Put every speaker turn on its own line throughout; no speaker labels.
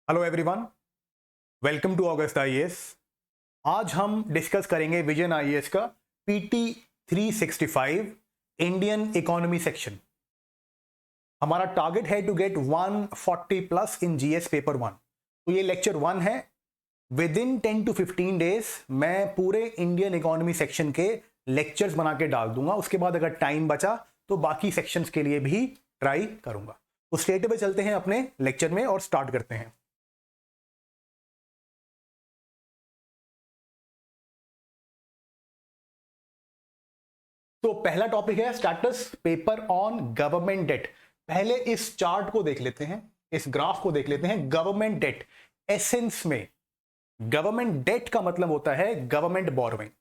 Hello everyone, welcome to August IAS. आज हम discuss करेंगे विजन आईएएस का पीटी 365 इंडियन इकोनॉमी सेक्शन। हमारा टारगेट है to get 140 plus in GS paper 1। तो ये लेक्चर 1 है। विद इन 10 टू 15 डेज मैं पूरे इंडियन इकोनॉमी सेक्शन के लेक्चर्स बना के डाल दूंगा। उसके बाद अगर टाइम बचा तो बाकी सेक्शंस के लिए भी ट्राई करूंगा। तो स्ट्रेट अवे चलते हैं अपने लेक्चर में और स्टार्ट करते हैं। तो पहला टॉपिक है status paper on government debt. पहले इस चार्ट को देख लेते हैं, इस ग्राफ को देख लेते हैं। गवर्नमेंट डेट एसेंस में गवर्नमेंट डेट का मतलब होता है गवर्नमेंट बोरोइंग,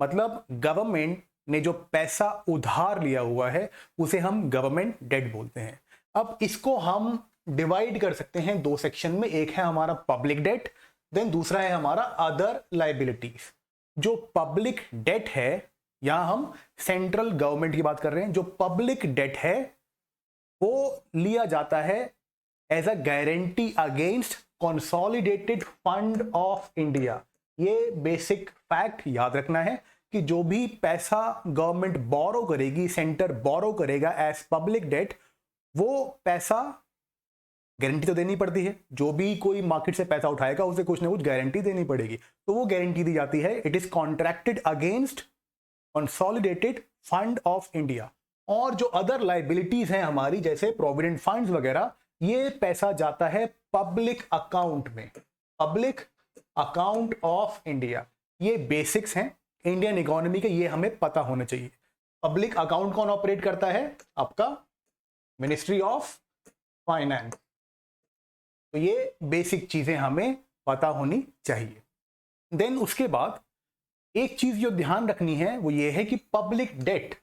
मतलब गवर्नमेंट ने जो पैसा उधार लिया हुआ है उसे हम गवर्नमेंट डेट बोलते हैं। अब इसको हम डिवाइड कर सकते हैं दो सेक्शन में। एक है हमारा पब्लिक डेट, देन दूसरा है हमारा अदर लाइबिलिटीज। जो पब्लिक डेट है, यहां हम सेंट्रल गवर्नमेंट की बात कर रहे हैं। जो पब्लिक डेट है वो लिया जाता है as a guarantee against consolidated fund of India. ये बेसिक फैक्ट याद रखना है कि जो भी पैसा गवर्नमेंट बोरो करेगी, सेंटर बोरो करेगा एज पब्लिक डेट, वो पैसा गारंटी तो देनी पड़ती है। जो भी कोई मार्केट से पैसा उठाएगा उसे कुछ ना कुछ गारंटी देनी पड़ेगी, तो वो गारंटी दी जाती है। It is contracted against consolidated fund of India. और जो अदर लाइबिलिटीज हैं हमारी, जैसे प्रोविडेंट फंड्स वगैरह, ये पैसा जाता है पब्लिक अकाउंट में, पब्लिक अकाउंट ऑफ इंडिया। ये बेसिक्स हैं इंडियन इकोनॉमी के, ये हमें पता होना चाहिए। पब्लिक अकाउंट कौन ऑपरेट करता है? आपका मिनिस्ट्री ऑफ फाइनेंस। तो ये बेसिक चीजें हमें पता होनी चाहिए। देन उसके बाद एक चीज जो ध्यान रखनी है वो ये है कि public debt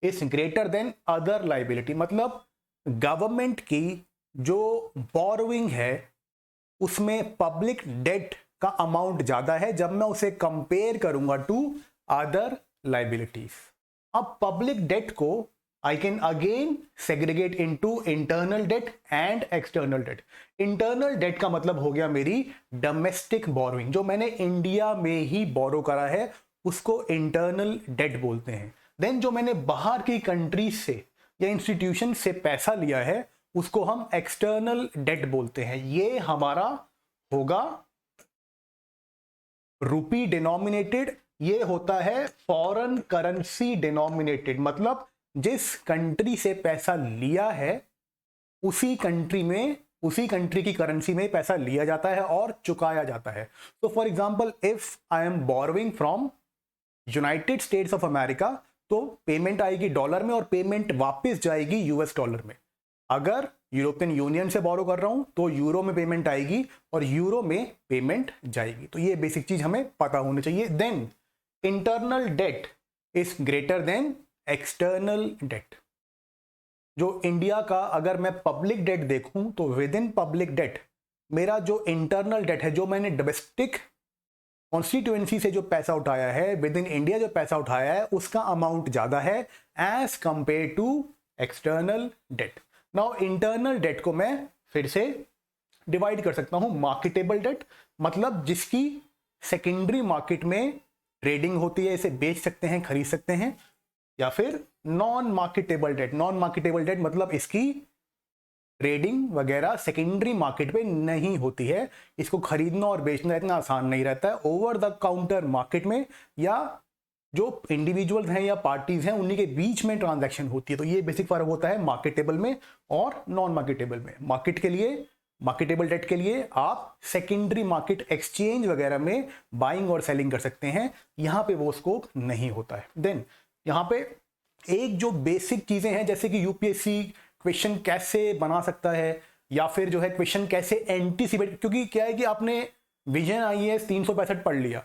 is greater then other liability. मतलब गवर्नमेंट की जो बोरोइंग है उसमें पब्लिक डेट का अमाउंट ज्यादा है जब मैं उसे कंपेयर करूंगा टू अदर लाइबिलिटीज। अब पब्लिक डेट को I can again segregate into internal debt and external debt. Internal debt का मतलब हो गया मेरी डोमेस्टिक बोरोइंग, जो मैंने इंडिया में ही बोरो करा है उसको इंटरनल डेट बोलते हैं। देन जो मैंने बाहर की कंट्रीज से या इंस्टीट्यूशन से पैसा लिया है उसको हम एक्सटर्नल डेट बोलते हैं। ये हमारा होगा रुपी डिनोमिनेटेड, ये होता है फॉरेन करेंसी डिनोमिनेटेड। मतलब जिस कंट्री से पैसा लिया है उसी कंट्री में, उसी कंट्री की करेंसी में पैसा लिया जाता है और चुकाया जाता है। तो for example if I am borrowing from United states of America, तो पेमेंट आएगी डॉलर में और पेमेंट वापस जाएगी यूएस डॉलर में। अगर यूरोपियन यूनियन से बोरो कर रहा हूं तो यूरो में पेमेंट आएगी और यूरो में पेमेंट जाएगी। तो ये बेसिक चीज हमें पता होनी चाहिए। Then internal debt is greater than external debt. जो इंडिया का अगर मैं पब्लिक डेट देखूं तो विद इन पब्लिक डेट मेरा जो इंटरनल डेट है, जो मैंने डोमेस्टिक कॉन्स्टिट्यूएंसी से जो पैसा उठाया है, विद इन इंडिया जो पैसा उठाया है, उसका अमाउंट ज्यादा है as compare to external debt. Now internal debt को मैं फिर से डिवाइड कर सकता हूं। मार्केटेबल डेट मतलब जिसकी सेकेंडरी मार्केट में ट्रेडिंग होती है, इसे बेच सकते हैं, खरीद सकते हैं। या फिर non marketable debt, non marketable debt मतलब इसकी ट्रेडिंग वगैरह सेकेंडरी मार्केट पे नहीं होती है, इसको खरीदना और बेचना इतना आसान नहीं रहता है। ओवर द काउंटर मार्केट में या जो इंडिविजुअल्स हैं या पार्टीज हैं उन्हीं के बीच में ट्रांजैक्शन होती है। तो ये बेसिक फर्क होता है मार्केटेबल में और नॉन मार्केटेबल में। मार्केट के लिए, मार्केटेबल डेट के लिए आप सेकेंडरी मार्केट एक्सचेंज वगैरह में बाइंग और सेलिंग कर सकते हैं, यहां पे वो स्कोप नहीं होता है। देन यहां पे एक जो बेसिक चीजें हैं, जैसे कि यूपीएससी क्वेश्चन कैसे बना सकता है या फिर जो है क्वेश्चन कैसे एंटीसिपेट, क्योंकि क्या है कि आपने विजन आईएएस 365 पढ़ लिया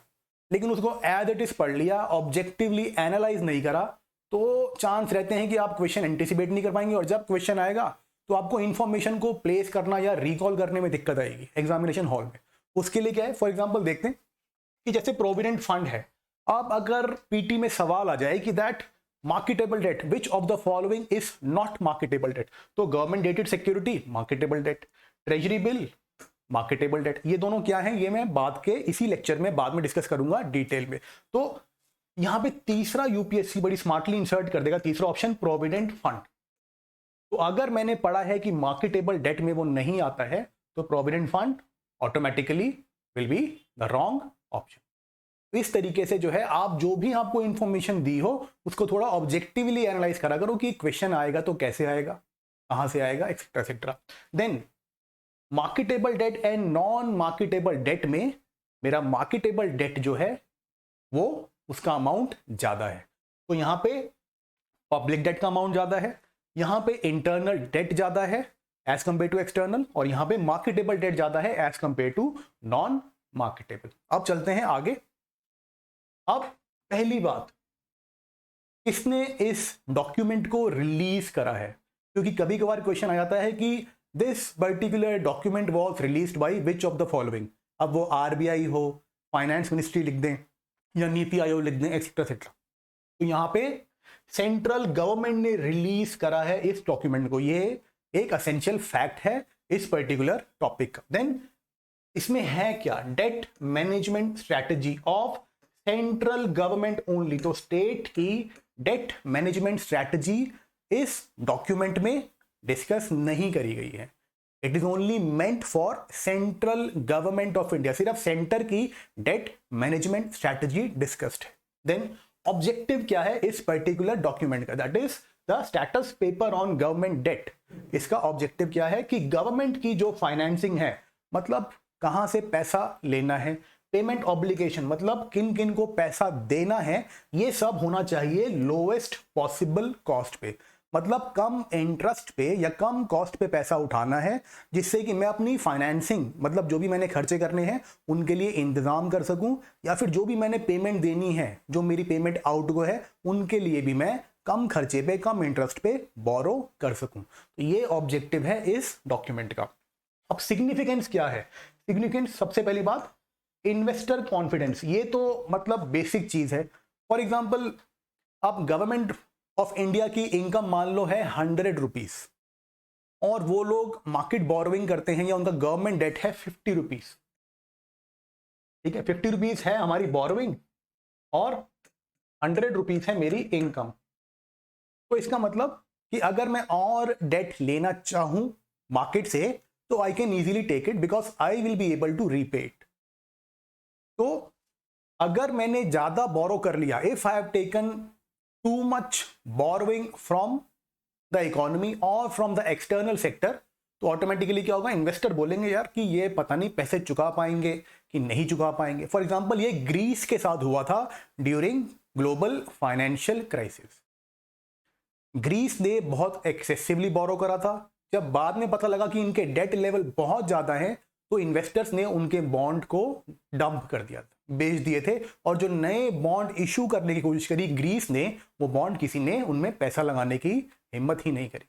लेकिन उसको एज इट इज पढ़ लिया, ऑब्जेक्टिवली एनालाइज नहीं करा, तो चांस रहते हैं कि आप क्वेश्चन एंटीसिपेट नहीं कर पाएंगे और जब क्वेश्चन आएगा तो आपको इंफॉर्मेशन को प्लेस करना या रिकॉल करने में दिक्कत आएगी एग्जामिनेशन हॉल में। उसके लिए क्या है, फॉर एग्जाम्पल देखते हैं कि जैसे प्रोविडेंट फंड है। अब अगर पीटी में सवाल आ जाए कि that marketable debt, which of the following is not marketable debt, तो government dated security marketable debt, treasury bill marketable debt. ये दोनों क्या है, ये मैं बाद के इसी लेक्चर में बाद में डिस्कस करूंगा डिटेल में। तो यहां पे तीसरा यूपीएससी बड़ी स्मार्टली इंसर्ट कर देगा, तीसरा ऑप्शन प्रोविडेंट फंड। तो अगर मैंने पढ़ा है कि मार्केटेबल डेट में वो नहीं आता है, तो provident fund automatically will be the wrong option. तो इस तरीके से जो है आप जो भी आपको इंफॉर्मेशन दी हो उसको थोड़ा ऑब्जेक्टिवली एनालाइज करा करो कि क्वेश्चन आएगा तो कैसे आएगा, कहां से आएगा, etcetera etcetera. Then marketable debt and non marketable debt में मेरा मार्केटेबल डेट जो है वो उसका अमाउंट ज्यादा है। तो यहां पे पब्लिक डेट का अमाउंट ज्यादा है, यहां पे इंटरनल डेट ज्यादा है एज कंपेयर टू एक्सटर्नल, और यहां पे मार्केटेबल डेट ज्यादा है as compare to non marketable. अब चलते हैं आगे। अब पहली बात, किसने इस डॉक्यूमेंट को रिलीज करा है, क्योंकि कभी कभार क्वेश्चन आ जाता है कि this particular document was released by which of the following. अब वो आरबीआई हो, फाइनेंस मिनिस्ट्री लिख दें या नीति आयोग लिख दें, एक्सेट्रा एक्सेट्रा। तो यहां पे सेंट्रल गवर्नमेंट ने रिलीज करा है इस डॉक्यूमेंट को, ये एक असेंशियल फैक्ट है इस पर्टिकुलर टॉपिक का। देन इसमें है क्या, debt management strategy of central government only. तो स्टेट की डेट मैनेजमेंट स्ट्रैटेजी इस डॉक्यूमेंट में डिस्कस नहीं करी गई है। It is only meant for central government of India, सिर्फ सेंटर की डेट मैनेजमेंट स्ट्रैटेजी डिस्कस्ड है। देन ऑब्जेक्टिव क्या है इस पर्टिकुलर डॉक्यूमेंट का, that is the status paper on government debt. इसका ऑब्जेक्टिव क्या है कि गवर्नमेंट की जो फाइनेंसिंग है, मतलब कहां से पैसा लेना है, पेमेंट ऑब्लिगेशन मतलब किन किन को पैसा देना है, ये सब होना चाहिए लोएस्ट पॉसिबल कॉस्ट पे, मतलब कम इंटरेस्ट पे या कम कॉस्ट पे पैसा उठाना है, जिससे कि मैं अपनी फाइनेंसिंग मतलब जो भी मैंने खर्चे करने हैं उनके लिए इंतजाम कर सकूं, या फिर जो भी मैंने पेमेंट देनी है, जो मेरी पेमेंट आउटगो है, उनके लिए भी मैं कम खर्चे पे कम इंटरेस्ट पे बोरो कर सकूं। तो ये ऑब्जेक्टिव है इस डॉक्यूमेंट का। अब सिग्निफिकेंस क्या है, सिग्निफिकेंस सबसे पहली बात इन्वेस्टर कॉन्फिडेंस, ये तो मतलब बेसिक चीज है। फॉर एग्जाम्पल अब गवर्नमेंट ऑफ इंडिया की इनकम मान लो है 100 रुपीज, और वो लोग मार्केट बोरोइंग करते हैं या उनका गवर्नमेंट डेट है 50 रुपीज, ठीक है, 50 रुपीज है हमारी बोरोइंग और 100 रुपीज है मेरी इनकम। तो इसका मतलब कि अगर मैं और डेट लेना चाहूं मार्केट से तो I can easily take it because I will be able to repay it. तो अगर मैंने ज्यादा बोरो कर लिया, if I have taken too much borrowing from the economy और फ्रॉम द एक्सटर्नल सेक्टर, तो ऑटोमेटिकली क्या होगा, इन्वेस्टर बोलेंगे यार कि ये पता नहीं पैसे चुका पाएंगे कि नहीं चुका पाएंगे। फॉर एग्जांपल ये ग्रीस के साथ हुआ था during global financial crisis. Greece ने बहुत एक्सेसिवली बोरो करा था, जब बाद में पता लगा कि इनके डेट लेवल बहुत ज्यादा है तो इन्वेस्टर्स ने उनके बॉन्ड को डंप कर दिया था, बेच दिए थे, और जो नए बॉन्ड इशू करने की कोशिश करी ग्रीस ने, वो बॉन्ड किसी ने उनमें पैसा लगाने की हिम्मत ही नहीं करी।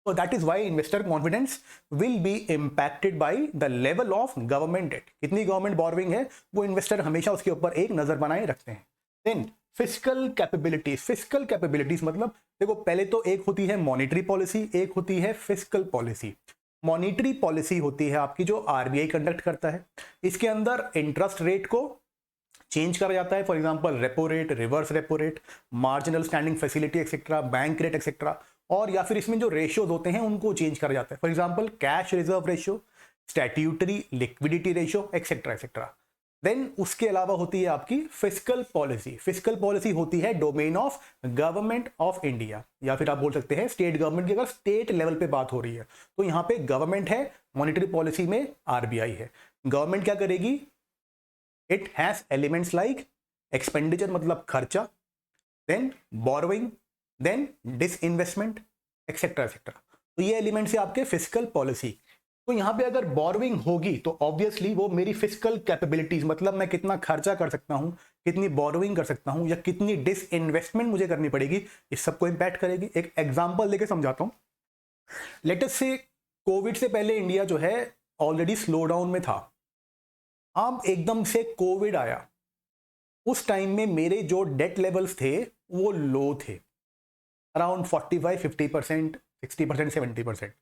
तो that is why investor confidence will be impacted by the level of government debt. कितनी गवर्नमेंट बोरोइंग है वो इन्वेस्टर हमेशा उसके ऊपर एक नजर बनाए रखते हैं। Then fiscal capabilities, fiscal capabilities मतलब देखो पहले तो एक होती है मॉनेटरी पॉलिसी, एक होती है फिस्कल पॉलिसी। मॉनेटरी पॉलिसी होती है आपकी जो आरबीआई कंडक्ट करता है, इसके अंदर इंटरेस्ट रेट को चेंज करा जाता है, for example repo rate, reverse repo rate, marginal standing facility etcetera, bank rate etcetera, और या फिर इसमें जो रेशियोज होते हैं उनको चेंज करा जाता है, for example cash reserve ratio, statutory liquidity ratio etcetera etcetera. Then उसके अलावा होती है आपकी फिस्कल पॉलिसी। फिस्कल पॉलिसी होती है domain of government of India, या फिर आप बोल सकते हैं स्टेट गवर्नमेंट की, अगर स्टेट लेवल पे बात हो रही है तो यहां पे गवर्नमेंट है, मॉनेटरी पॉलिसी में आरबीआई है। गवर्नमेंट क्या करेगी, it has elements like expenditure मतलब खर्चा, then borrowing, then disinvestment etcetera etcetera. तो ये एलिमेंट्स है आपके फिस्कल पॉलिसी। तो यहां पे अगर बोरोइंग होगी तो ऑब्वियसली वो मेरी फिस्कल कैपेबिलिटीज, मतलब मैं कितना खर्चा कर सकता हूं, कितनी बोरोइंग कर सकता हूं, या कितनी डिसइन्वेस्टमेंट मुझे करनी पड़ेगी, इस सबको इंपैक्ट करेगी। एक एग्जांपल लेके समझाता हूं। लेट अस से कोविड से पहले इंडिया जो है ऑलरेडी स्लो डाउन में था, अब एकदम से कोविड आया, उस टाइम में मेरे जो डेट लेवल्स थे वो लो थे, अराउंड 45, 50%, 60%, 70%।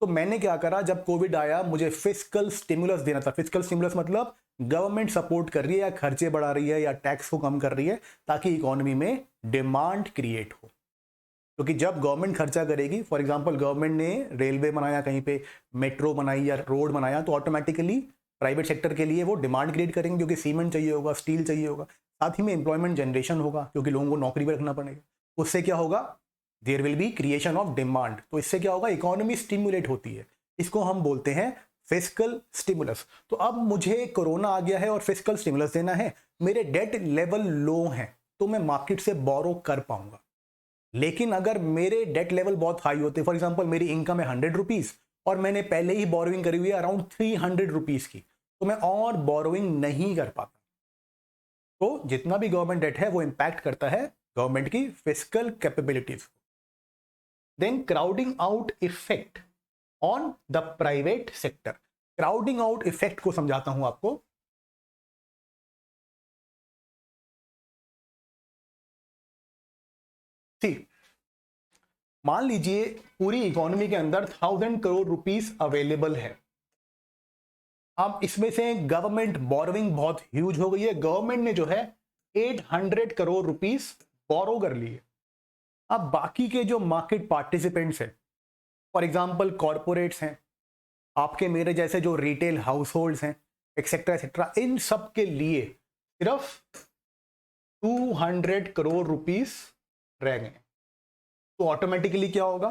तो मैंने क्या करा, जब कोविड आया मुझे फिस्कल स्टिमुलस देना था। फिस्कल स्टिमुलस मतलब गवर्नमेंट सपोर्ट कर रही है या खर्चे बढ़ा रही है या टैक्स को कम कर रही है ताकि इकोनॉमी में डिमांड क्रिएट हो। क्योंकि जब गवर्नमेंट खर्चा करेगी, फॉर एग्जांपल गवर्नमेंट ने रेलवे बनाया, कहीं पे मेट्रो बनाई या रोड बनाया, तो ऑटोमेटिकली प्राइवेट सेक्टर के लिए वो डिमांड क्रिएट करेंगे क्योंकि सीमेंट चाहिए होगा, स्टील चाहिए होगा। साथ ही में एम्प्लॉयमेंट जनरेशन होगा क्योंकि लोगों को नौकरी पर रखना पड़ेगा। उससे क्या होगा, there will be creation of demand. तो इससे क्या होगा, इकोनॉमी स्टिमुलेट होती है। इसको हम बोलते हैं फिस्कल स्टिमुलस। तो अब मुझे कोरोना आ गया है और फिस्कल स्टिमुलस देना है, मेरे डेट लेवल लो हैं तो मैं मार्केट से बोरो कर पाऊंगा। लेकिन अगर मेरे डेट लेवल बहुत हाई होते, फॉर एग्जांपल मेरी इनकम है 100 रुपीज और मैंने पहले ही बोरोइंग करी हुई है अराउंड 300 रुपीज की, तो मैं और बोरोइंग नहीं कर पाता। तो जितना भी गवर्नमेंट डेट है वो इंपैक्ट करता है गवर्नमेंट की फिस्कल कैपेबिलिटीज को। Then crowding out effect on the private sector. Crowding out effect को समझाता हूं आपको। ठीक, मान लीजिए पूरी इकोनॉमी के अंदर 1000 करोड़ रुपीस अवेलेबल है। अब इसमें से गवर्नमेंट बोरोइंग बहुत ह्यूज हो गई है। गवर्नमेंट ने जो है 800 करोड़ रुपीस बोरो कर लिए। अब बाकी के जो मार्केट पार्टिसिपेंट्स हैं, फॉर एग्जांपल कॉरपोरेट्स हैं, आपके मेरे जैसे जो रिटेल हाउस हैं, एक्सेट्रा एक्सेट्रा, इन सब के लिए सिर्फ 200 करोड़ रुपीस रह गए। तो ऑटोमेटिकली क्या होगा,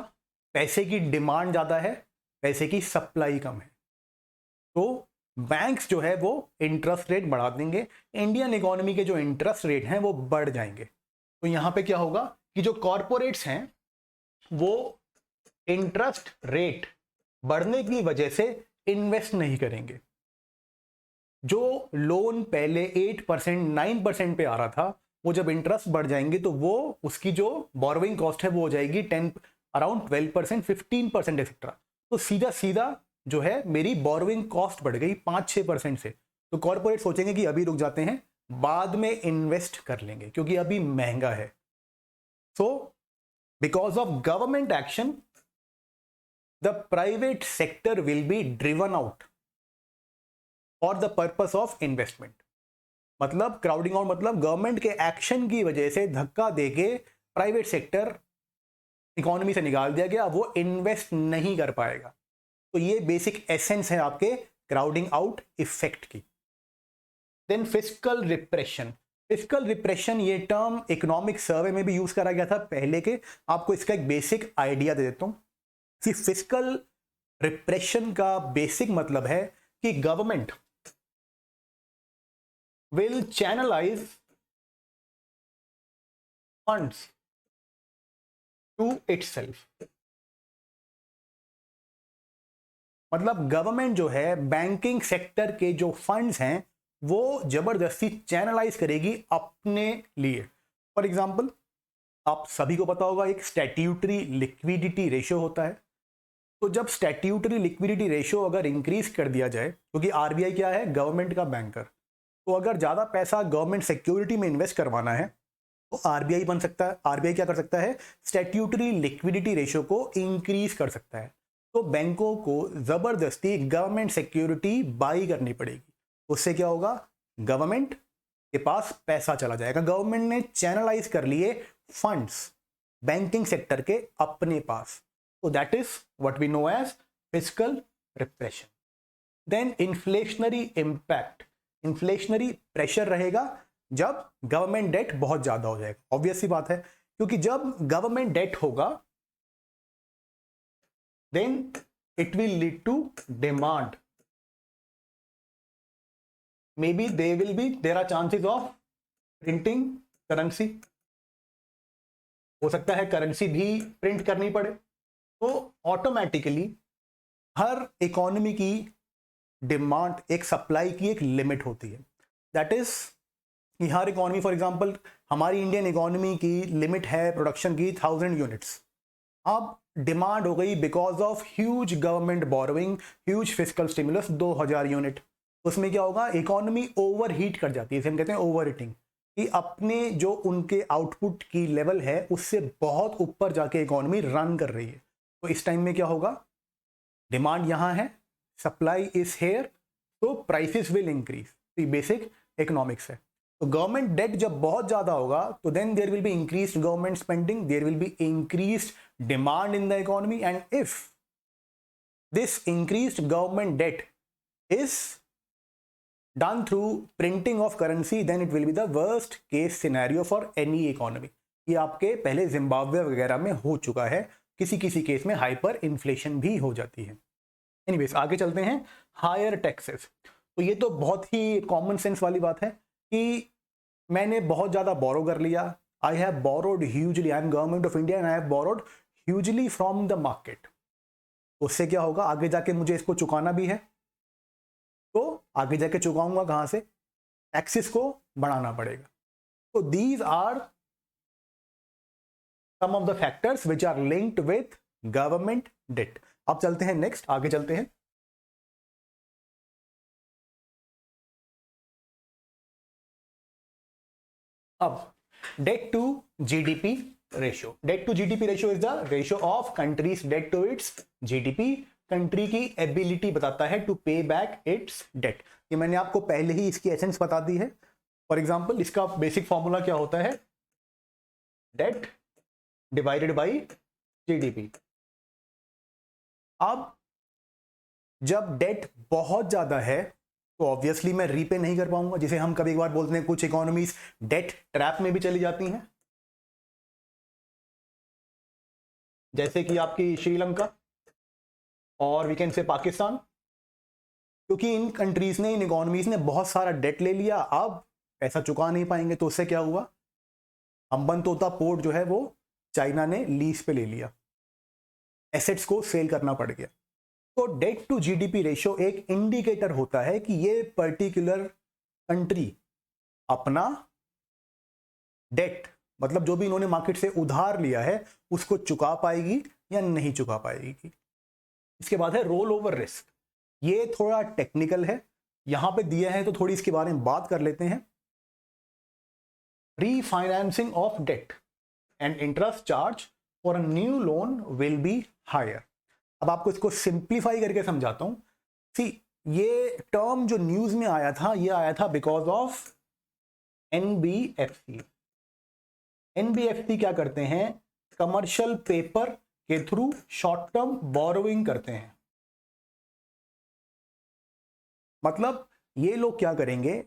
पैसे की डिमांड ज्यादा है, पैसे की सप्लाई कम है, तो बैंक्स जो है वो इंटरेस्ट रेट बढ़ा देंगे। इंडियन इकोनॉमी के जो इंटरेस्ट रेट हैं वो बढ़ जाएंगे। तो यहां पे क्या होगा कि जो कॉरपोरेट्स हैं वो इंटरेस्ट रेट बढ़ने की वजह से इन्वेस्ट नहीं करेंगे। जो लोन पहले 8% 9% पे आ रहा था, वो जब इंटरेस्ट बढ़ जाएंगे तो वो उसकी जो बोरोइंग कॉस्ट है वो हो जाएगी 10 अराउंड 12% 15% एक्सेट्रा। तो सीधा सीधा जो है मेरी बोरोइंग कॉस्ट बढ़ गई 5-6% से। तो कॉर्पोरेट सोचेंगे कि अभी रुक जाते हैं, बाद में इन्वेस्ट कर लेंगे क्योंकि अभी महंगा है। So because of government action the private sector will be driven out for the purpose of investment. मतलब क्राउडिंग आउट मतलब गवर्नमेंट के एक्शन की वजह से धक्का देके प्राइवेट सेक्टर इकोनॉमी से निकाल दिया गया, वो इन्वेस्ट नहीं कर पाएगा। तो ये बेसिक एसेंस है आपके क्राउडिंग आउट इफेक्ट की। Then fiscal repression. Fiscal repression ये टर्म इकोनॉमिक सर्वे में भी यूज करा गया था पहले के। आपको इसका एक बेसिक आइडिया दे देता हूं कि फिस्कल रिप्रेशन का बेसिक मतलब है कि government will channelise funds to itself. मतलब गवर्नमेंट जो है बैंकिंग सेक्टर के जो फंड्स हैं वो जबरदस्ती चैनलाइज करेगी अपने लिए। फॉर एग्जांपल आप सभी को पता होगा एक स्टैट्यूटरी लिक्विडिटी रेशियो होता है। तो जब स्टैट्यूटरी लिक्विडिटी रेशियो अगर इंक्रीज कर दिया जाए, क्योंकि आरबीआई क्या है, गवर्नमेंट का बैंकर, तो अगर ज़्यादा पैसा गवर्नमेंट सिक्योरिटी में इन्वेस्ट करवाना है तो आरबीआई बन सकता है। आरबीआई क्या कर सकता है, स्टैट्यूटरी लिक्विडिटी रेशियो को इंक्रीज कर सकता है। तो बैंकों को जबरदस्ती गवर्नमेंट सिक्योरिटी बाई करनी पड़ेगी। उससे क्या होगा, गवर्नमेंट के पास पैसा चला जाएगा। गवर्नमेंट ने चैनलाइज कर लिए फंड्स बैंकिंग सेक्टर के अपने पास। तो that is what we know as fiscal repression. Then inflationary impact. Inflationary pressure रहेगा जब गवर्नमेंट डेट बहुत ज्यादा हो जाएगा। ऑब्वियस सी बात है, क्योंकि जब गवर्नमेंट डेट होगा then it will lead to demand. maybe there are chances of printing currency। हो सकता है करेंसी भी प्रिंट करनी पड़े। तो ऑटोमेटिकली हर इकोनॉमी की डिमांड, एक सप्लाई की एक लिमिट होती है। दैट इज कि हर इकोनॉमी, फॉर एग्जांपल हमारी इंडियन इकोनॉमी की लिमिट है प्रोडक्शन की 1000 यूनिट्स। अब डिमांड हो गई because of huge government borrowing, huge fiscal stimulus 2000 unit. उसमें क्या होगा, इकोनॉमी ओवर हीट कर जाती है, इसे हम कहते हैं ओवर हीटिंग, कि अपने जो उनके आउटपुट की लेवल है उससे बहुत ऊपर जाके इकोनॉमी रन कर रही है। तो इस टाइम में क्या होगा, डिमांड यहाँ है, सप्लाई इज हेयर, तो प्राइसेस विल इंक्रीज। तो बेसिक इकोनॉमिक्स है। तो गवर्नमेंट डेट जब बहुत ज्यादा होगा तो then there will be increased government spending, there will be increased demand in the economy, and if this increased government debt is done through printing of currency, then it will be the worst case scenario for any economy। ये आपके पहले Zimbabwe वगैरह में हो चुका है, किसी किसी केस में हाइपर इन्फ्लेशन भी हो जाती है। एनीवेज आगे चलते हैं, हायर टैक्सेस। तो ये तो बहुत ही कॉमन सेंस वाली बात है कि मैंने बहुत ज़्यादा बोरो कर लिया, I have borrowed hugely, I am government of India and I have borrowed hugely from the market. उससे क्या होगा, आगे जाके मुझे इसको चुकाना भी है, तो आगे जाके चुकाऊंगा कहां से, टैक्सेस को बढ़ाना पड़ेगा। तो these are some of the factors which are linked with government debt. अब चलते हैं नेक्स्ट, आगे चलते हैं। अब debt to GDP ratio. Debt to GDP ratio is the ratio of country's debt to its GDP. Country की ability बताता है टू पे बैक इट्स डेट। ये मैंने आपको पहले ही इसकी एसेंस बता दी है। फॉर एग्जांपल इसका बेसिक फॉर्मूला क्या होता है, डेट डिवाइडेड बाय जीडीपी। अब जब डेट बहुत ज्यादा है तो ऑब्वियसली मैं रीपे नहीं कर पाऊंगा, जिसे हम कभी कभार बोलते हैं, कुछ इकोनॉमीज डेट ट्रैप में भी चली जाती हैं, जैसे कि आपकी श्रीलंका और वी कैन से पाकिस्तान, क्योंकि इन कंट्रीज ने, इन इकोनॉमीज ने बहुत सारा डेट ले लिया, अब पैसा चुका नहीं पाएंगे। तो उससे क्या हुआ, हम्बनतोता पोर्ट जो है वो चाइना ने लीज पे ले लिया, एसेट्स को सेल करना पड़ गया। तो डेट टू जीडीपी रेशियो एक इंडिकेटर होता है कि ये पर्टिकुलर कंट्री अपना डेट, मतलब जो भी इन्होंने मार्केट से उधार लिया है, उसको चुका पाएगी या नहीं चुका पाएगी। इसके बाद है रोल ओवर रिस्क। ये थोड़ा टेक्निकल है, यहां पे दिया है तो थोड़ी इसके बारे में बात कर लेते हैं। Refinancing of debt and interest charge for a new loan will be higher. अब आपको इसको सिंप्लीफाई करके समझाता हूं। सी, ये टर्म जो न्यूज में आया था, ये आया था बिकॉज ऑफ एनबीएफसी। एनबीएफसी क्या करते हैं, कमर्शियल पेपर के थ्रू शॉर्ट टर्म बोरोइंग करते हैं। मतलब ये लोग क्या करेंगे,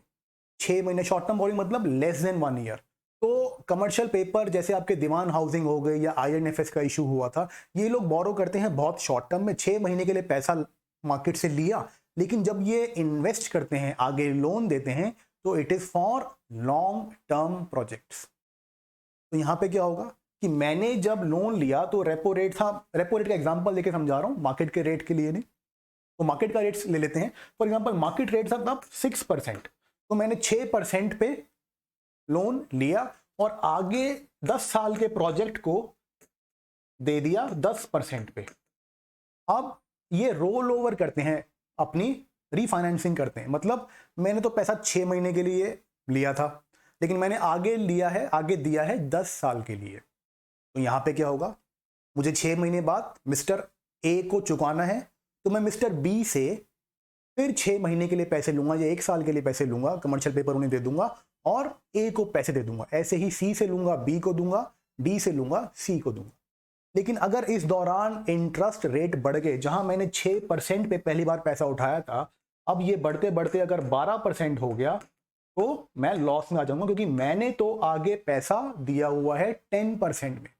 6 महीने शॉर्ट टर्म बोरोइंग मतलब लेस देन 1 ईयर। तो कमर्शियल पेपर जैसे आपके दीवान हाउसिंग हो गए या आईएनएफएस का इशू हुआ था, ये लोग बोरो करते हैं बहुत शॉर्ट टर्म में, 6 महीने के लिए पैसा मार्केट से लिया, लेकिन जब ये इन्वेस्ट करते हैं, आगे लोन देते हैं, तो it is for long term projects. तो यहां पे क्या होगा कि मैंने जब लोन लिया तो रेपो रेट था, रेपो रेट का एग्जांपल लेके समझा रहा हूं, मार्केट के रेट के लिए नहीं। तो मार्केट का रेट ले लेते हैं, फॉर एग्जांपल मार्केट रेट था तब 6%, तो मैंने 6% पे लोन लिया और आगे 10 साल के प्रोजेक्ट को दे दिया 10% पे। अब ये रोल ओवर करते हैं, अपनी रीफाइनेंसिंग करते हैं। मतलब मैंने तो पैसा 6 महीने के लिए लिया था, लेकिन मैंने आगे लिया है, आगे दिया है 10 साल के लिए। तो यहां पे क्या होगा, मुझे 6 महीने बाद मिस्टर ए को चुकाना है, तो मैं मिस्टर बी से फिर 6 महीने के लिए पैसे लूंगा या 1 साल के लिए पैसे लूंगा, कमर्शियल पेपर उन्हें दे दूंगा और ए को पैसे दे दूंगा। ऐसे ही सी से लूंगा, बी को दूंगा, डी से लूंगा, सी को दूंगा। लेकिन अगर इस दौरान इंटरेस्ट रेट बढ़ गए, जहां मैंने 6% पे पहली बार पैसा उठाया था, अब ये बढ़ते बढ़ते अगर 12% हो गया, तो मैं लॉस में आ जाऊंगा, क्योंकि मैंने तो आगे पैसा दिया हुआ है 10% में।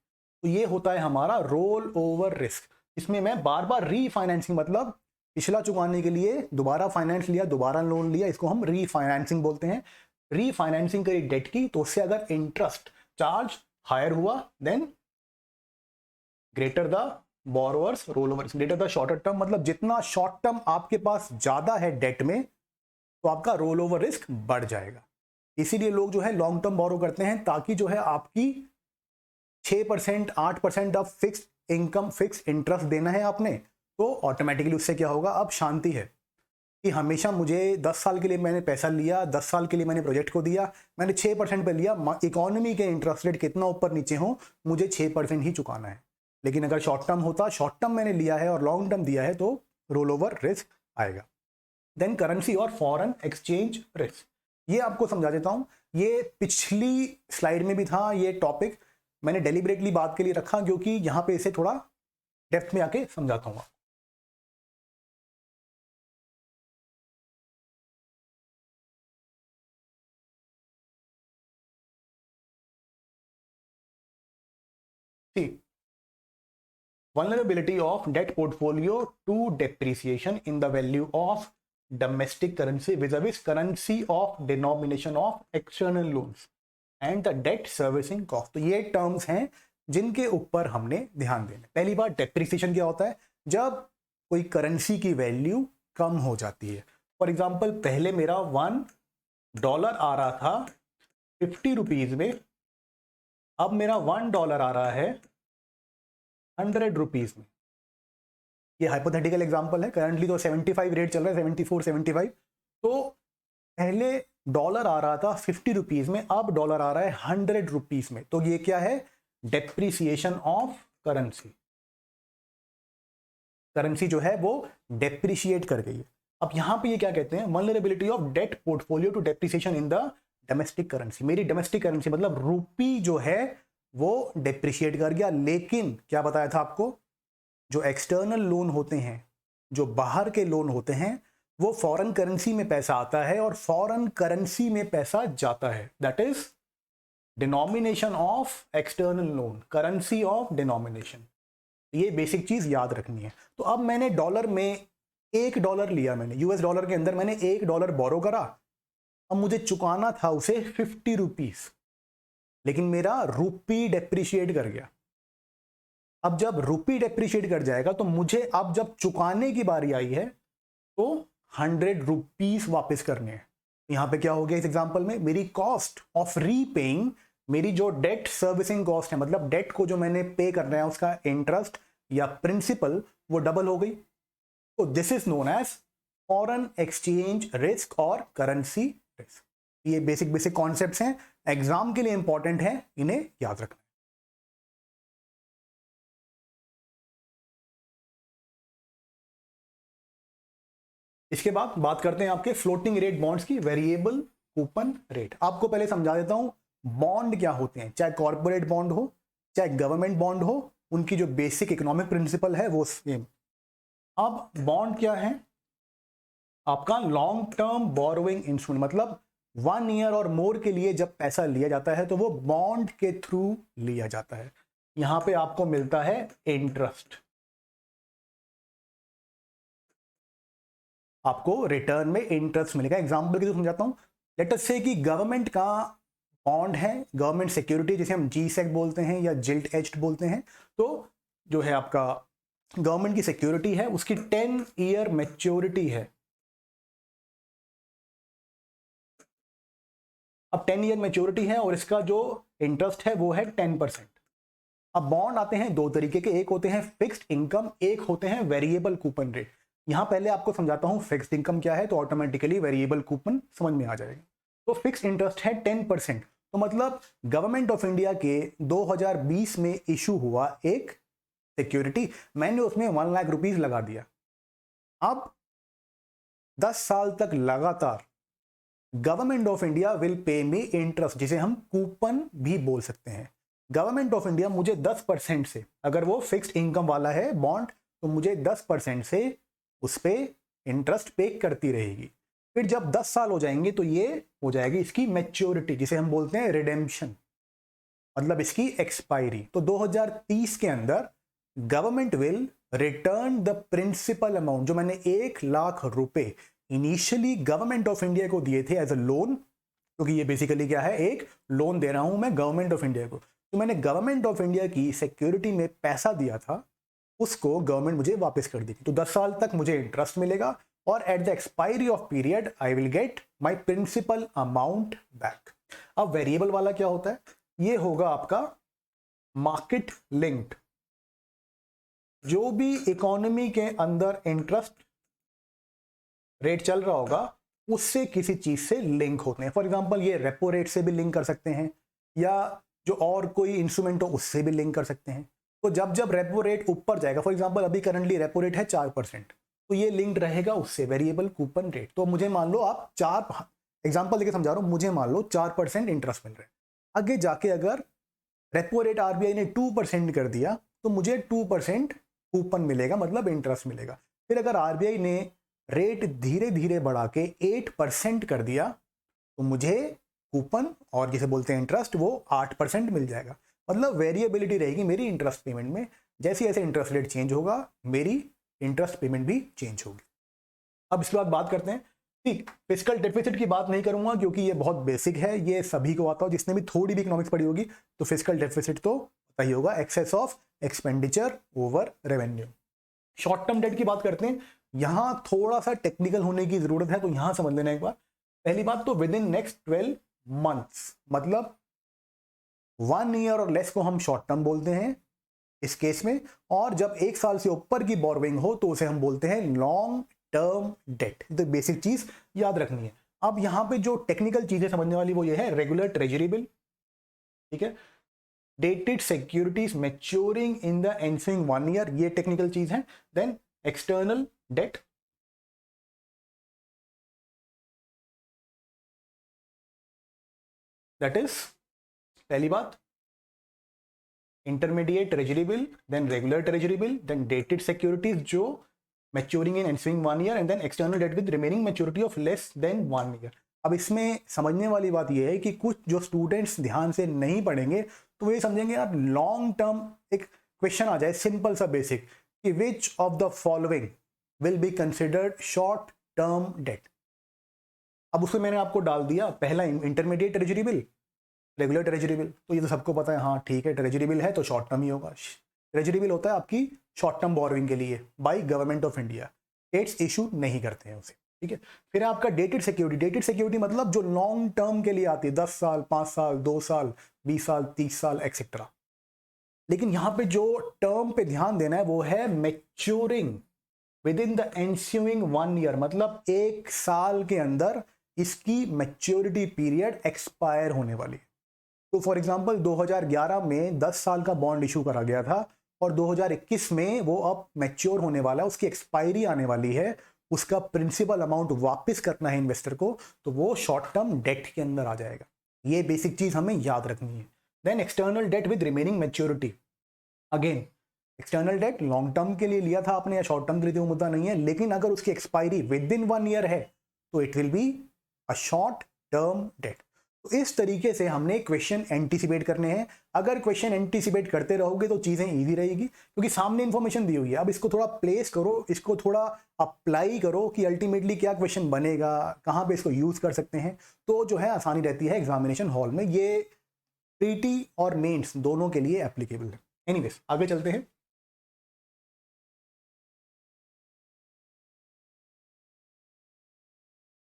तो ये होता है हमारा रोल ओवर रिस्क। इसमें मैं बार बार रीफाइनेंसिंग, मतलब पिछला चुकाने के लिए दोबारा फाइनेंस लिया, दोबारा लोन लिया, इसको हम रीफाइनेंसिंग बोलते हैं। रीफाइनेंसिंग करी डेट की, तो उससे अगर इंटरेस्ट चार्ज हायर हुआ, then greater the borrowers roll over, greater the shorter term, मतलब जितना शॉर्ट टर्म आपके पास ज्यादा है डेट में, तो आपका रोल ओवर रिस्क बढ़ जाएगा। इसीलिए लोग जो है लॉन्ग टर्म बोरो करते हैं, ताकि जो है आपकी 6% 8% of fix income, fix interest देना है आपने, तो ऑटोमेटिकली उससे क्या होगा, अब शांति है कि हमेशा मुझे 10 साल के लिए मैंने पैसा लिया, 10 साल के लिए मैंने प्रोजेक्ट को दिया, मैंने 6% पे लिया, इकोनॉमी के इंटरेस्ट रेट कितना ऊपर नीचे हो, मुझे 6% ही चुकाना है। लेकिन अगर शॉर्ट टर्म होता, शॉर्ट टर्म मैंने लिया है और लॉन्ग टर्म दिया है, तो रोल ओवर रिस्क आएगा। देन करेंसी और फॉरेन एक्सचेंज रिस्क, ये आपको समझा देता हूं। ये पिछली स्लाइड में भी था, ये टॉपिक मैंने डेलिबरेटली बात के लिए रखा क्योंकि यहां पे इसे थोड़ा डेप्थ में आके समझाता हूं। ठीक, vulnerability of debt portfolio to depreciation in the value of domestic currency vis-a-vis currency of denomination of external loans and the debt servicing cost। तो ये टर्म्स हैं जिनके ऊपर हमने ध्यान देना। पहली बार डेप्रिसिएशन क्या होता है, जब कोई करेंसी की वैल्यू कम हो जाती है। फॉर एग्जांपल पहले मेरा $1 आ रहा था 50 रुपीज में, अब मेरा $1 आ रहा है 100 रुपीज में। ये हाइपोथेटिकल एग्जांपल है, करंटली तो 75 रेट चल रहा है, 74 75। तो पहले डॉलर आ रहा था 50 रुपीज में, अब डॉलर आ रहा है 100 रुपीज में। तो ये क्या है, डेप्रिसिएशन ऑफ करेंसी। करेंसी जो है वो डेप्रिशिएट कर गई है। अब यहां पे ये क्या कहते हैं, vulnerability of debt portfolio to depreciation in the domestic currency. मेरी डोमेस्टिक करेंसी मतलब रूपी जो है वो डेप्रिशिएट कर गया, लेकिन क्या बताया था आपको, जो एक्सटर्नल लोन होते हैं, जो बाहर के लोन होते हैं, वो फॉरेन करेंसी में पैसा आता है और फॉरेन करेंसी में पैसा जाता है। That is denomination of external loan, currency of denomination. ये बेसिक चीज याद रखनी है। तो अब मैंने डॉलर में $1 लिया, मैंने यूएस डॉलर के अंदर मैंने $1 बोरो करा, अब मुझे चुकाना था उसे 50 रुपीज, लेकिन मेरा रूपी डेप्रिशिएट कर गया। अब जब रूपी डेप्रिशिएट कर जाएगा तो मुझे अब जब चुकाने की बारी आई है तो 100 रुपीज वापस करने हैं। यहां पे क्या हो गया, इस एग्जांपल में मेरी कॉस्ट ऑफ रीपेइंग, मेरी जो डेट सर्विसिंग कॉस्ट है, मतलब डेट को जो मैंने पे करना है उसका इंटरेस्ट या प्रिंसिपल, वो डबल हो गई। तो this is known as foreign exchange risk और करेंसी रिस्क। ये बेसिक बेसिक कॉन्सेप्ट्स हैं, एग्जाम के लिए इंपॉर्टेंट है, इन्हें याद रखना। इसके बाद बात करते हैं आपके फ्लोटिंग रेट बॉन्ड्स की, वेरिएबल कूपन रेट। आपको पहले समझा देता हूं बॉन्ड क्या होते हैं, चाहे कॉर्पोरेट बॉन्ड हो चाहे गवर्नमेंट बॉन्ड हो, उनकी जो बेसिक इकोनॉमिक प्रिंसिपल है वो सेम। अब बॉन्ड क्या है, आपका लॉन्ग टर्म बोरोइंग इंस्ट्रूमेंट, मतलब 1 ईयर और मोर के लिए जब पैसा लिया जाता है तो वो बॉन्ड के थ्रू लिया जाता है। यहां पे आपको मिलता है इंटरेस्ट, आपको रिटर्न में इंटरेस्ट मिलेगा। एग्जांपल के लिए समझाता हूं, लेट अस से कि गवर्नमेंट का बॉन्ड है, गवर्नमेंट सिक्योरिटी जिसे हम GSEC बोलते हैं या जिल्ट एज्ड बोलते हैं। तो जो है आपका गवर्नमेंट की सिक्योरिटी है, उसकी 10 ईयर मैच्योरिटी है। अब 10 ईयर मैच्योरिटी है और इसका जो इंटरेस्ट है वो है 10%। अब बॉन्ड आते हैं दो तरीके के, एक होते हैं फिक्स्ड इनकम, एक होते हैं वेरिएबल कूपन रेट। यहां पहले आपको समझाता हूं फिक्स्ड इनकम क्या है, तो ऑटोमेटिकली वेरिएबल कूपन समझ में आ जाएगा। तो फिक्स्ड इंटरेस्ट है 10%, तो मतलब गवर्नमेंट ऑफ इंडिया के 2020 में इशू हुआ एक सिक्योरिटी, मैंने उसमें 1 लाख रुपीज लगा दिया। अब 10 साल तक लगातार government of India will pay me interest, जिसे हम कूपन भी बोल सकते हैं। गवर्नमेंट ऑफ इंडिया मुझे 10% से, अगर वो फिक्स्ड इनकम वाला है बॉन्ड, तो मुझे 10% से उस पर इंटरेस्ट पे करती रहेगी। फिर जब 10 साल हो जाएंगे तो ये हो जाएगी इसकी मैच्योरिटी, जिसे हम बोलते हैं रिडेम्पशन, मतलब इसकी एक्सपायरी। तो 2030 के अंदर government will return the principal amount, जो मैंने 1 लाख रुपए इनिशियली गवर्नमेंट ऑफ इंडिया को दिए थे एज अ लोन, क्योंकि ये बेसिकली क्या है, एक लोन दे रहा हूं मैं गवर्नमेंट ऑफ इंडिया को। तो मैंने गवर्नमेंट ऑफ इंडिया की सिक्योरिटी में पैसा दिया था, उसको गवर्नमेंट मुझे वापस कर देगी। तो 10 साल तक मुझे इंटरेस्ट मिलेगा और at the expiry of period I will get my principal amount back. अब वेरिएबल वाला क्या होता है, ये होगा आपका मार्केट लिंक्ड, जो भी इकोनॉमी के अंदर इंटरेस्ट रेट चल रहा होगा उससे किसी चीज से लिंक होते हैं। फॉर एग्जांपल ये रेपो रेट से भी लिंक कर सकते हैं, या जो और कोई इंस्ट्रूमेंट हो उससे भी लिंक कर सकते हैं। तो जब जब रेपो रेट ऊपर जाएगा, फॉर एग्जांपल अभी करंटली रेपो रेट है 4%, तो ये लिंक्ड रहेगा उससे, वेरिएबल कूपन रेट। तो मुझे मान लो आप 4 एग्जाम्पल लेके समझा रहा हूँ, मुझे मान लो 4% इंटरेस्ट मिल रहा है। आगे जाके अगर रेपो रेट आरबीआई ने 2% कर दिया तो मुझे 2% कूपन मिलेगा, मतलब इंटरेस्ट मिलेगा। फिर अगर आरबीआई ने रेट धीरे धीरे बढ़ा के 8% कर दिया तो मुझे कूपन और जिसे बोलते हैं इंटरेस्ट वो 8% मिल जाएगा। मतलब वेरिएबिलिटी रहेगी मेरी इंटरेस्ट पेमेंट में, जैसे जैसे इंटरेस्ट रेट चेंज होगा मेरी इंटरेस्ट पेमेंट भी चेंज होगी। अब इसके बाद बात करते हैं, ठीक, फिस्कल डेफिसिट की बात नहीं करूंगा क्योंकि ये बहुत बेसिक है, ये सभी को आता हो, जिसने भी थोड़ी भी इकोनॉमिक्स पढ़ी होगी तो फिस्कल डेफिसिट तो पता ही होगा, excess of expenditure over revenue. Short term debt की बात करते हैं, यहां थोड़ा सा टेक्निकल होने की जरूरत है, तो यहां समझ लेना एक बार। पहली बात तो विद इन नेक्स्ट 12 मंथ्स, मतलब 1 ईयर और लेस को हम शॉर्ट टर्म बोलते हैं इस केस में, और जब 1 साल से ऊपर की बोरोइंग हो तो उसे हम बोलते हैं लॉन्ग टर्म डेट। तो बेसिक चीज याद रखनी है। अब यहां पे जो टेक्निकल चीजें समझने वाली वो ये है, रेगुलर ट्रेजरी बिल, ठीक है, dated securities maturing in the ensuing 1 year, ये टेक्निकल चीज है। Then external debt, that is पहली बात intermediate treasury bill, then regular treasury bill, then dated securities जो maturing in ensuing 1 year, and then external debt with remaining maturity of less than 1 year. अब इसमें समझने वाली बात यह है कि कुछ जो स्टूडेंट्स ध्यान से नहीं पढ़ेंगे तो वे समझेंगे यार लॉन्ग टर्म, एक क्वेश्चन आ जाए सिंपल सा बेसिक कि which of the following will be considered short term date. अब उसमें मैंने आपको डाल दिया पहला intermediate treasury bill, regular treasury bill, तो ये तो सबको पता है, हाँ ठीक है, ट्रेजरी बिल है तो शॉर्ट टर्म ही होगा। ट्रेजरी बिल होता है आपकी शॉर्ट टर्म बोरोइंग के लिए by government of India, states issue नहीं करते हैं उसे, ठीक है। फिर आपका डेटेड सिक्योरिटी, डेटेड सिक्योरिटी मतलब जो लॉन्ग टर्म के लिए आती है, 10 साल, 5 साल, 2 साल, 20 साल, 30 साल एक्सेट्रा। लेकिन यहां पे जो टर्म पे ध्यान देना है वो है maturing within the ensuing 1 year, मतलब 1 साल के अंदर इसकी मैच्योरिटी पीरियड एक्सपायर होने वाली। तो फॉर एग्जांपल 2011 में 10 साल का बॉन्ड इशू करा गया था और 2021 में वो अब मैच्योर होने वाला है, उसकी एक्सपायरी आने वाली है, उसका प्रिंसिपल अमाउंट वापस करना है इन्वेस्टर को, तो वो शॉर्ट टर्म डेट के अंदर आ जाएगा। ये बेसिक चीज हमें याद रखनी है। Then external debt with remaining maturity, again external debt long term के लिए लिया था आपने या शॉर्ट टर्म के लिए वो मुद्दा नहीं है, लेकिन अगर उसकी एक्सपायरी विद इन 1 ईयर है तो it will be a short term date. तो इस तरीके से हमने क्वेश्चन एंटीसिपेट करने हैं। अगर क्वेश्चन एंटीसिपेट करते रहोगे तो चीजें इजी रहेगी क्योंकि सामने इंफॉर्मेशन दी हुई है। अब इसको थोड़ा प्लेस करो, इसको थोड़ा अप्लाई करो कि अल्टीमेटली क्या क्वेश्चन बनेगा, कहां पे इसको यूज कर सकते हैं, तो जो है आसानी रहती है एग्जामिनेशन हॉल में। ये प्रीटी और मेंस दोनों के लिए एप्लीकेबल है। एनीवेज आगे चलते हैं।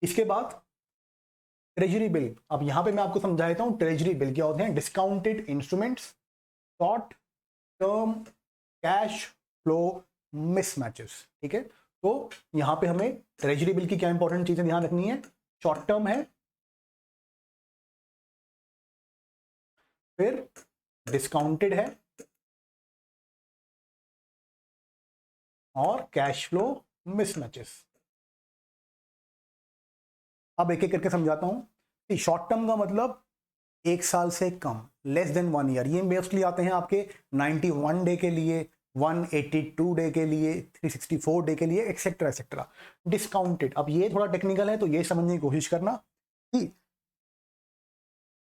इसके बाद ट्रेजरी बिल। अब यहां पे मैं आपको समझा देता हूं ट्रेजरी बिल क्या होते हैं। Discounted instruments, short term cash flow mismatches, ठीक है। तो यहां पे हमें ट्रेजरी बिल की क्या इंपॉर्टेंट चीजें ध्यान रखनी है, शॉर्ट टर्म है, फिर डिस्काउंटेड है और कैश फ्लो मिसमैचेस। अब एक एक करके समझाता हूं। शॉर्ट टर्म का मतलब 1 साल से कम, लेस देन 1 ईयर, ये मोस्टली आते हैं आपके 91 डे के लिए, 182 डे के लिए, 364 डे के लिए, एक्सेट्रा एक्सेट्रा। डिस्काउंटेड, अब ये थोड़ा टेक्निकल है तो ये समझने की कोशिश करना कि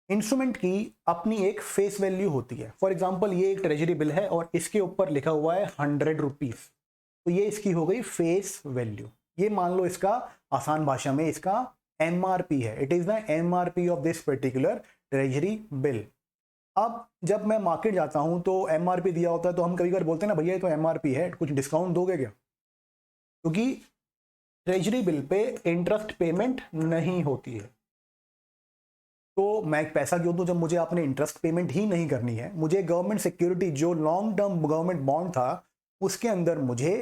इंस्ट्रूमेंट की अपनी एक फेस वैल्यू होती है। फॉर एग्जांपल ये एक ट्रेजरी बिल है और इसके ऊपर लिखा हुआ है 100 रुपीज, तो ये इसकी हो गई फेस वैल्यू। ये मान लो इसका आसान भाषा में इसका एमआरपी है, it is the MRP of this particular treasury bill. अब जब मैं मार्केट जाता हूं तो एमआरपी दिया होता है तो हम कभी कभी बोलते हैं ना भैया ये तो एमआरपी है, कुछ डिस्काउंट दोगे क्या, क्योंकि treasury bill pay interest payment नहीं होती है। तो मैं पैसा क्यों दूं जब मुझे आपने इंटरेस्ट पेमेंट ही नहीं करनी है। मुझे गवर्नमेंट सिक्योरिटी जो लॉन्ग टर्म गवर्नमेंट बॉन्ड था उसके अंदर मुझे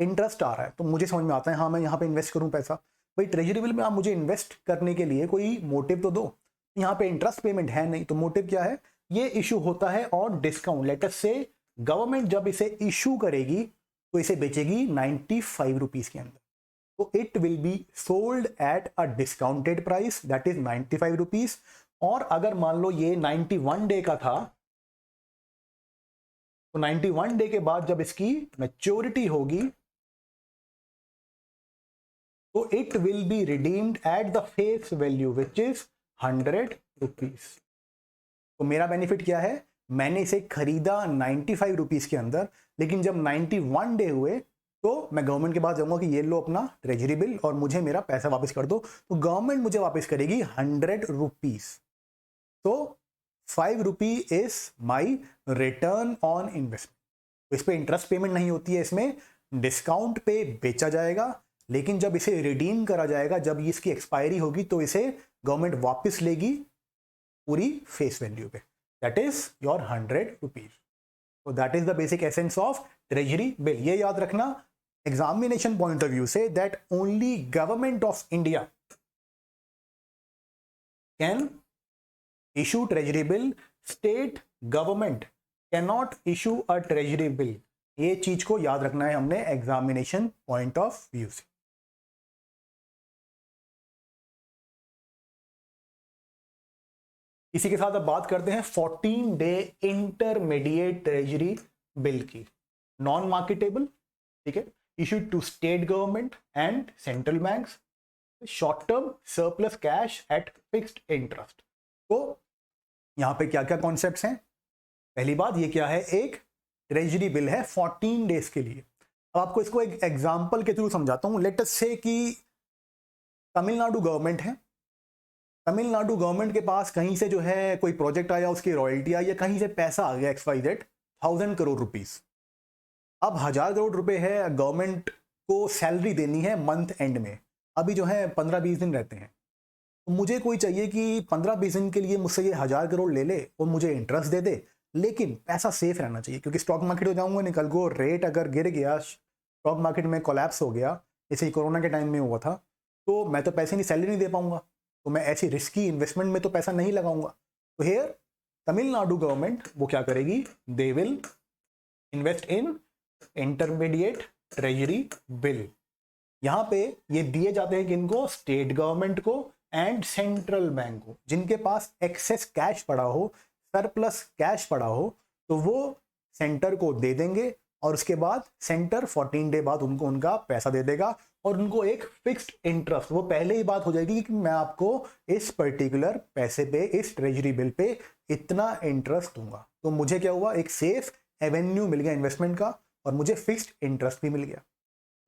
इंटरेस्ट आ रहा है, तो मुझे समझ में आता है हाँ मैं यहाँ पे इन्वेस्ट करूँ पैसा। भाई ट्रेजरी बिल में आप मुझे इन्वेस्ट करने के लिए कोई मोटिव तो दो, यहाँ पे इंटरेस्ट पेमेंट है नहीं, तो मोटिव क्या है, ये इशू होता है और डिस्काउंट। लेटर से गवर्नमेंट जब इसे इशू करेगी तो इसे बेचेगी 95 रुपीज के अंदर। तो it will be sold at a discounted price that is 95 rupees. और अगर मान लो ये 91 डे का था, तो 91 डे के बाद जब इसकी मैच्योरिटी होगी तो it will be redeemed at the face value which is 100 rupees. तो मेरा बेनिफिट क्या है, मैंने इसे खरीदा 95 रुपीज के अंदर, लेकिन जब 91 डे हुए तो मैं गवर्नमेंट के पास जाऊंगा कि ये लो अपना ट्रेजरी बिल और मुझे मेरा पैसा वापस कर दो, तो गवर्नमेंट मुझे वापस करेगी 100 रुपीज। तो 5 रुपी is my return on investment. तो इस पर इंटरेस्ट पेमेंट नहीं होती है, इसमें डिस्काउंट पे बेचा जाएगा, लेकिन जब इसे रिडीम करा जाएगा, जब इसकी एक्सपायरी होगी, तो इसे गवर्नमेंट वापस लेगी पूरी फेस वैल्यू पे, दैट इज योर 100 रुपीज। तो that is the basic essence of treasury bill. ये याद रखना एग्जामिनेशन पॉइंट ऑफ व्यू से, that only government of India can issue treasury bill, state government can not issue a treasury bill. ये चीज को याद रखना है हमने एग्जामिनेशन पॉइंट ऑफ व्यू से। इसी के साथ अब बात करते हैं 14 डे इंटरमीडिएट ट्रेजरी बिल की। नॉन मार्केटेबल, ठीक है, issued to state government and central banks, short term surplus cash at fixed interest. तो यहां पे क्या क्या कॉन्सेप्ट्स हैं? पहली बात, ये क्या है, एक ट्रेजरी बिल है 14 डेज के लिए। अब आपको इसको एक एग्जांपल के थ्रू समझाता हूं। लेट अस से कि तमिलनाडु गवर्नमेंट है, तमिलनाडु गवर्नमेंट के पास कहीं से जो है कोई प्रोजेक्ट आया, उसकी रॉयल्टी आई, या कहीं से पैसा आ गया XYZ 1000 करोड़ रुपीस। अब 1000 करोड़ रुपए है, गवर्नमेंट को सैलरी देनी है मंथ एंड में, अभी जो है 15-20 दिन रहते हैं। तो मुझे कोई चाहिए कि 15-20 दिन के लिए मुझसे ये 1000 करोड़ ले ले और मुझे इंटरेस्ट दे दे, लेकिन पैसा सेफ रहना चाहिए, क्योंकि स्टॉक मार्केट हो जाऊंगा, निकल को रेट अगर गिर गया, स्टॉक मार्केट में कोलैप्स हो गया, जैसे कोरोना के टाइम में हुआ था, तो मैं तो पैसे नहीं, सैलरी नहीं दे पाऊंगा, तो मैं ऐसी रिस्की इन्वेस्टमेंट में तो पैसा नहीं लगाऊंगा। तो हियर तमिलनाडु गवर्नमेंट वो क्या करेगी, they will invest in intermediate treasury bill. यहां पे ये दिए जाते हैं किनको, स्टेट गवर्नमेंट को एंड सेंट्रल बैंक को। जिनके पास एक्सेस कैश पड़ा हो, सरप्लस कैश पड़ा हो, तो वो सेंटर को दे देंगे और उसके बाद सेंटर 14 डे बाद उनको उनका पैसा दे देगा और उनको एक फिक्स्ड इंटरेस्ट, वो पहले ही बात हो जाएगी कि मैं आपको इस पर्टिकुलर पैसे पे, इस ट्रेजरी बिल पे इतना इंटरेस्ट दूंगा। तो मुझे क्या हुआ, एक सेफ एवेन्यू मिल गया इन्वेस्टमेंट का और मुझे फिक्स्ड इंटरेस्ट भी मिल गया।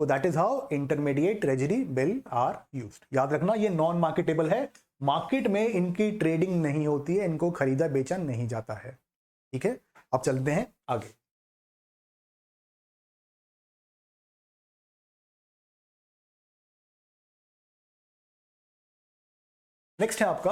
तो that is how intermediate treasury bill are used. याद रखना ये नॉन मार्केटेबल है, मार्केट में इनकी ट्रेडिंग नहीं होती है, इनको खरीदा बेचा नहीं जाता है। ठीक है, अब चलते हैं आगे। नेक्स्ट है आपका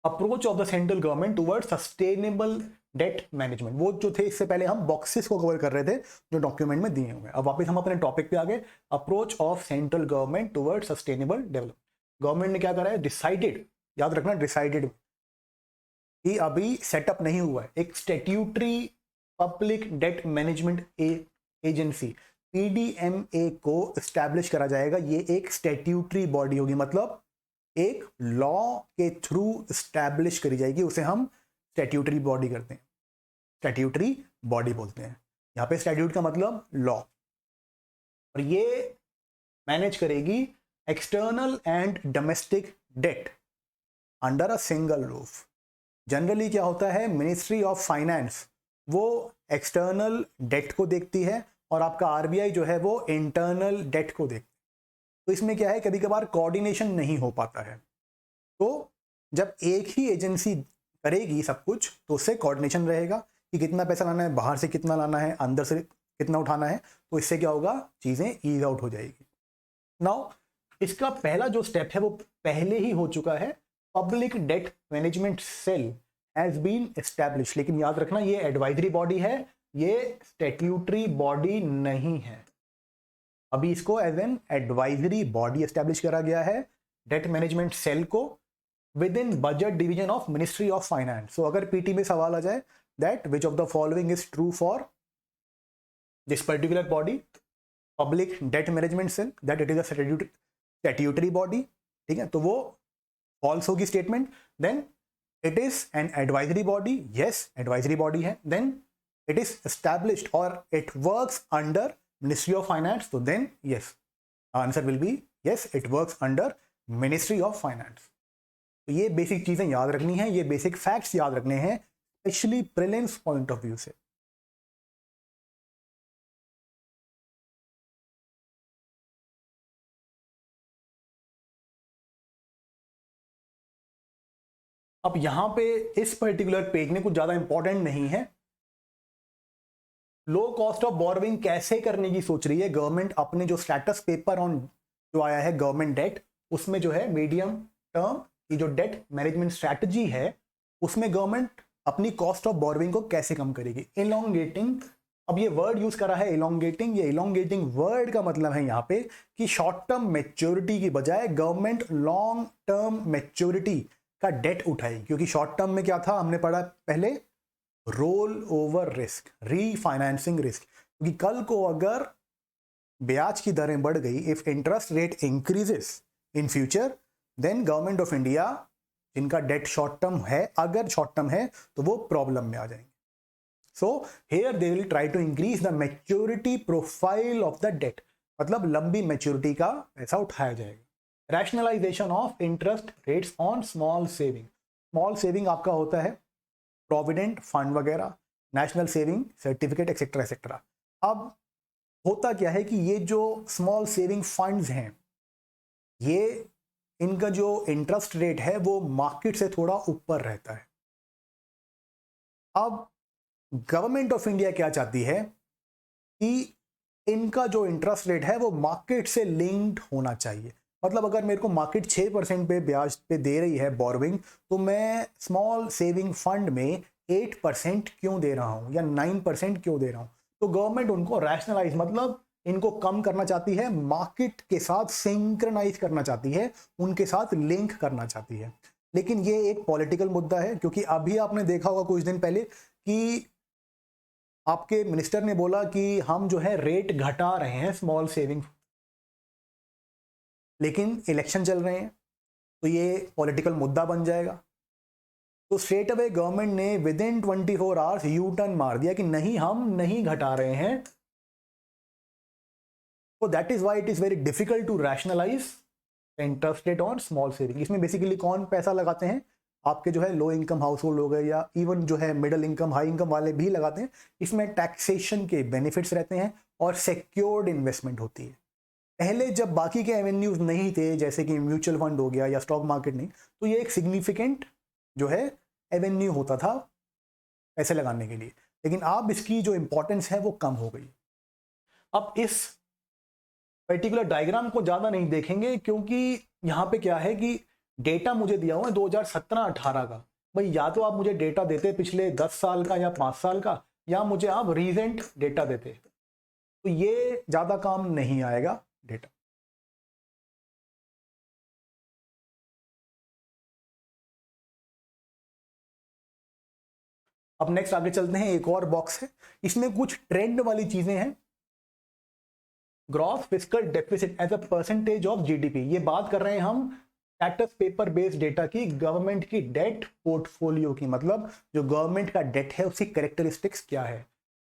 approach of the central government towards sustainable debt management. वो जो थे, इससे पहले हम बॉक्सेस को कवर कर रहे थे जो डॉक्यूमेंट में दिए हुए हैं। अब वापस हम अपने टॉपिक पे आ गए, approach of central government towards sustainable development. Government ने क्या करा है, डिसाइडेड, याद रखना डिसाइडेड, कि अभी सेटअप नहीं हुआ है, एक statutory public debt management agency PDMA को स्टैब्लिश करा जाएगा। ये एक स्टैट्यूटरी बॉडी होगी, मतलब एक लॉ के थ्रू स्टैब्लिश करी जाएगी, उसे हम स्टैट्यूटरी बॉडी करते हैं, स्टैट्यूटरी बॉडी बोलते हैं। यहां पे स्टैट्यूट का मतलब लॉ, और ये मैनेज करेगी external and domestic debt under a single roof. Generally क्या होता है, मिनिस्ट्री ऑफ फाइनेंस वो एक्सटर्नल डेट को देखती है और आपका RBI जो है वो इंटरनल डेट को देखती है। तो इसमें क्या है, कभी कभार कोऑर्डिनेशन नहीं हो पाता है, तो जब एक ही एजेंसी करेगी सब कुछ तो उससे कोऑर्डिनेशन रहेगा कि कितना पैसा लाना है, बाहर से कितना लाना है, अंदर से कितना उठाना है, तो इससे क्या होगा, चीजें ईज आउट हो जाएगी। नाउ इसका पहला जो स्टेप है वो पहले ही हो चुका है, public debt management cell has been establish. लेकिन याद रखना ये एडवाइजरी बॉडी है, ये स्टैट्यूटरी बॉडी नहीं है। अभी इसको as an advisory body establish करा गया है, डेट मैनेजमेंट सेल को, within budget division of ministry of finance. So अगर PT में सवाल आ जाए that which of the following is true for this particular body public debt management cell that it is a statutory body, ठीक है, तो वो false होगी statement. Then it is an advisory body, yes advisory body है। Then it is established और it works under ministry of finance, तो then yes answer will be yes it works under ministry of finance. तो ये basic चीजें याद रखनी है, ये बेसिक फैक्ट्स याद रखने हैं, specially prelims point of view से। अब यहां पे इस पर्टिकुलर पेज में कुछ ज्यादा इंपॉर्टेंट नहीं है। लो कॉस्ट ऑफ बोरोइंग कैसे करने की सोच रही है गवर्नमेंट, अपने जो स्टेटस पेपर ऑन जो आया है गवर्नमेंट डेट, उसमें जो है मीडियम टर्म की जो डेट मैनेजमेंट स्ट्रैटेजी है, उसमें गवर्नमेंट अपनी कॉस्ट ऑफ बोरोइंग को कैसे कम करेगी। इलोंगेटिंग, अब ये वर्ड यूज करा है इलोंगेटिंग, ये इलोंगेटिंग वर्ड का मतलब है यहाँ पे कि शॉर्ट टर्म मैच्योरिटी की बजाय गवर्नमेंट लॉन्ग टर्म मैच्योरिटी का डेट उठाएगी। क्योंकि शॉर्ट टर्म में क्या था, हमने पढ़ा पहले, roll over risk, refinancing risk, क्योंकि कल को अगर ब्याज की दरें बढ़ गई, if interest rate increases in future, then government of India जिनका डेट शॉर्ट टर्म है, अगर शॉर्ट टर्म है तो वो प्रॉब्लम में आ जाएंगे। So here they will try to increase the maturity profile of the debt, मतलब लंबी मैच्योरिटी का पैसा उठाया जाएगा। Rationalisation of interest rates on small saving, small saving आपका होता है प्रोविडेंट फंड वगैरह, national saving certificate etcetera etcetera. अब होता क्या है कि ये जो स्मॉल सेविंग फंड्स हैं, ये इनका जो इंटरेस्ट रेट है वो मार्केट से थोड़ा ऊपर रहता है। अब गवर्नमेंट ऑफ इंडिया क्या चाहती है कि इनका जो इंटरेस्ट रेट है वो मार्केट से लिंक्ड होना चाहिए। मतलब अगर मेरे को मार्केट 6% पे ब्याज पे दे रही है बोरोइंग, तो मैं स्मॉल सेविंग फंड में 8% क्यों दे रहा हूं या 9% क्यों दे रहा हूं। तो गवर्नमेंट उनको रैशनलाइज, मतलब इनको कम करना चाहती है, मार्केट के साथ सिंक्रनाइज करना चाहती है, उनके साथ लिंक करना चाहती है। लेकिन ये एक पॉलिटिकल मुद्दा है, क्योंकि अभी आपने देखा होगा कुछ दिन पहले कि आपके मिनिस्टर ने बोला कि हम जो है रेट घटा रहे हैं स्मॉल सेविंग, लेकिन इलेक्शन चल रहे हैं तो ये पॉलिटिकल मुद्दा बन जाएगा। तो स्ट्रेट अवे गवर्नमेंट ने with in 24 hours U turn मार दिया कि नहीं, हम नहीं घटा रहे हैं। तो that is why it is very difficult to rationalise interest rate on small saving. इसमें बेसिकली कौन पैसा लगाते हैं, आपके जो है लो इनकम हाउस होल्ड हो गए, या इवन जो है मिडिल इनकम हाई इनकम वाले भी लगाते हैं। इसमें टैक्सेशन के बेनिफिट्स रहते हैं और सिक्योर्ड इन्वेस्टमेंट होती है। पहले जब बाकी के एवेन्यूज नहीं थे, जैसे कि म्यूचुअल फंड हो गया या स्टॉक मार्केट नहीं, तो ये एक सिग्निफिकेंट जो है एवेन्यू होता था पैसे लगाने के लिए। लेकिन अब इसकी जो इंपॉर्टेंस है वो कम हो गई। अब इस पर्टिकुलर डायग्राम को ज़्यादा नहीं देखेंगे, क्योंकि यहाँ पे क्या है कि डेटा मुझे दिया हुआ है 2017-18 का। भाई या तो आप मुझे डेटा देते पिछले 10 साल का या 5 साल का, या मुझे आप रीसेंट डेटा देते, तो ये ज़्यादा काम नहीं आएगा डेटा। अब नेक्स्ट आगे चलते हैं, एक और बॉक्स है, इसमें कुछ ट्रेंड वाली चीजें हैं। Gross fiscal deficit as a percentage of GDP, ये बात कर रहे हैं हम स्टेटस पेपर बेस्ड डेटा की, गवर्नमेंट की डेट पोर्टफोलियो की, मतलब जो गवर्नमेंट का डेट है उसकी कैरेक्टरिस्टिक्स क्या है।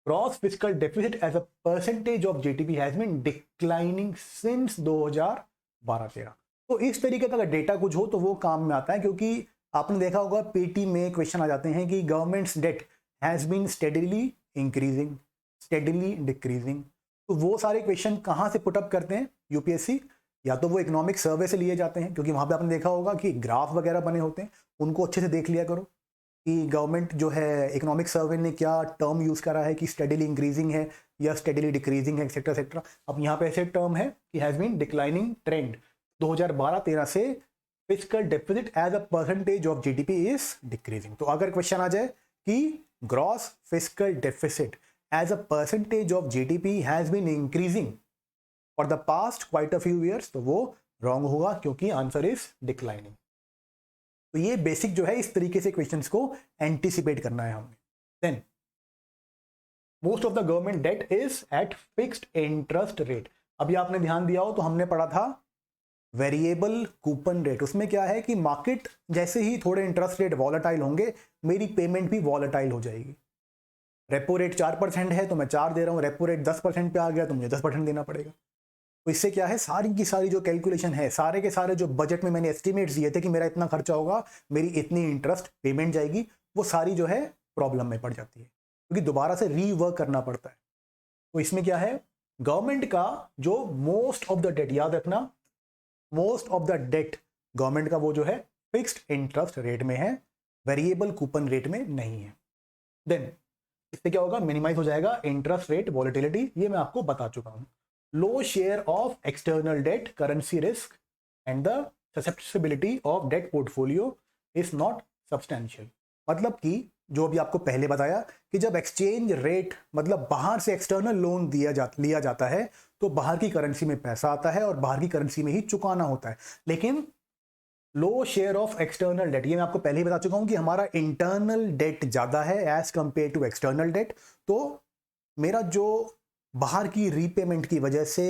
Gross fiscal deficit as a percentage of GDP has been declining since 2012-13। तो इस तरीके का डेटा कुछ हो तो वो काम में आता है, क्योंकि आपने देखा होगा पीटी में क्वेश्चन आ जाते हैं कि government's debt has been steadily increasing, steadily decreasing. तो वो सारे क्वेश्चन कहाँ से पुटअप करते हैं यूपीएससी, या तो वो इकोनॉमिक सर्वे से लिए जाते हैं, क्योंकि वहाँ पे आपने देखा होगा कि ग्राफ वगैरह बने होते हैं, उनको अच्छे से देख लिया करो कि गवर्नमेंट जो है इकोनॉमिक सर्वे ने क्या टर्म यूज़ करा है कि स्टेडीली इंक्रीजिंग है या स्टेडीली डिक्रीजिंग है, एक्सेट्रा एक्सेट्रा। अब यहाँ पे ऐसे टर्म है कि हैज़ बीन डिक्लाइनिंग ट्रेंड 2012-13 से fiscal deficit as a percentage of GDP is decreasing. तो अगर क्वेश्चन आ जाए कि gross fiscal deficit as a percentage of GDP has been increasing for the past quite a few years, तो वो wrong होगा, क्योंकि आंसर इज डिक्लाइनिंग। तो ये बेसिक जो है, इस तरीके से क्वेश्चंस को एंटिसिपेट करना है हमने। Then most of the government debt is at fixed interest rate. अभी आपने ध्यान दिया हो तो हमने पढ़ा था वेरिएबल कूपन रेट। उसमें क्या है कि मार्केट जैसे ही थोड़े इंटरेस्ट रेट वॉलेटाइल होंगे, मेरी पेमेंट भी वॉलेटाइल हो जाएगी। रेपो रेट 4% है तो मैं 4 दे रहा हूँ, रेपो रेट 10% पे आ गया तो मुझे 10% देना पड़ेगा। तो इससे क्या है, सारी की सारी जो कैलकुलेशन है, सारे के सारे जो बजट में मैंने एस्टिमेट्स दिए थे कि मेरा इतना खर्चा होगा, मेरी इतनी इंटरेस्ट पेमेंट जाएगी, वो सारी जो है प्रॉब्लम में पड़ जाती है, क्योंकि दोबारा से रीवर्क करना पड़ता है। तो इसमें क्या है, गवर्नमेंट का जो मोस्ट ऑफ द डेट, याद रखना most of the debt government का वो जो है फिक्स्ड इंटरेस्ट रेट में है, वेरिएबल कूपन रेट में नहीं है। देन इससे क्या होगा, मिनिमाइज हो जाएगा इंटरेस्ट रेट वॉलेटिलिटी, ये मैं आपको बता चुका हूं। Low share of external debt, currency risk and the susceptibility of debt portfolio is not substantial. मतलब कि जो भी आपको पहले बताया कि जब एक्सचेंज रेट मतलब बाहर से एक्सटर्नल लोन लिया जाता है तो बाहर की करेंसी में पैसा आता है और बाहर की करेंसी में ही चुकाना होता है। लेकिन लो शेयर ऑफ एक्सटर्नल डेट, ये मैं आपको पहले ही बता चुका हूं कि हमारा इंटरनल डेट ज्यादा है as compare to external debt, तो मेरा जो बाहर की रीपेमेंट की वजह से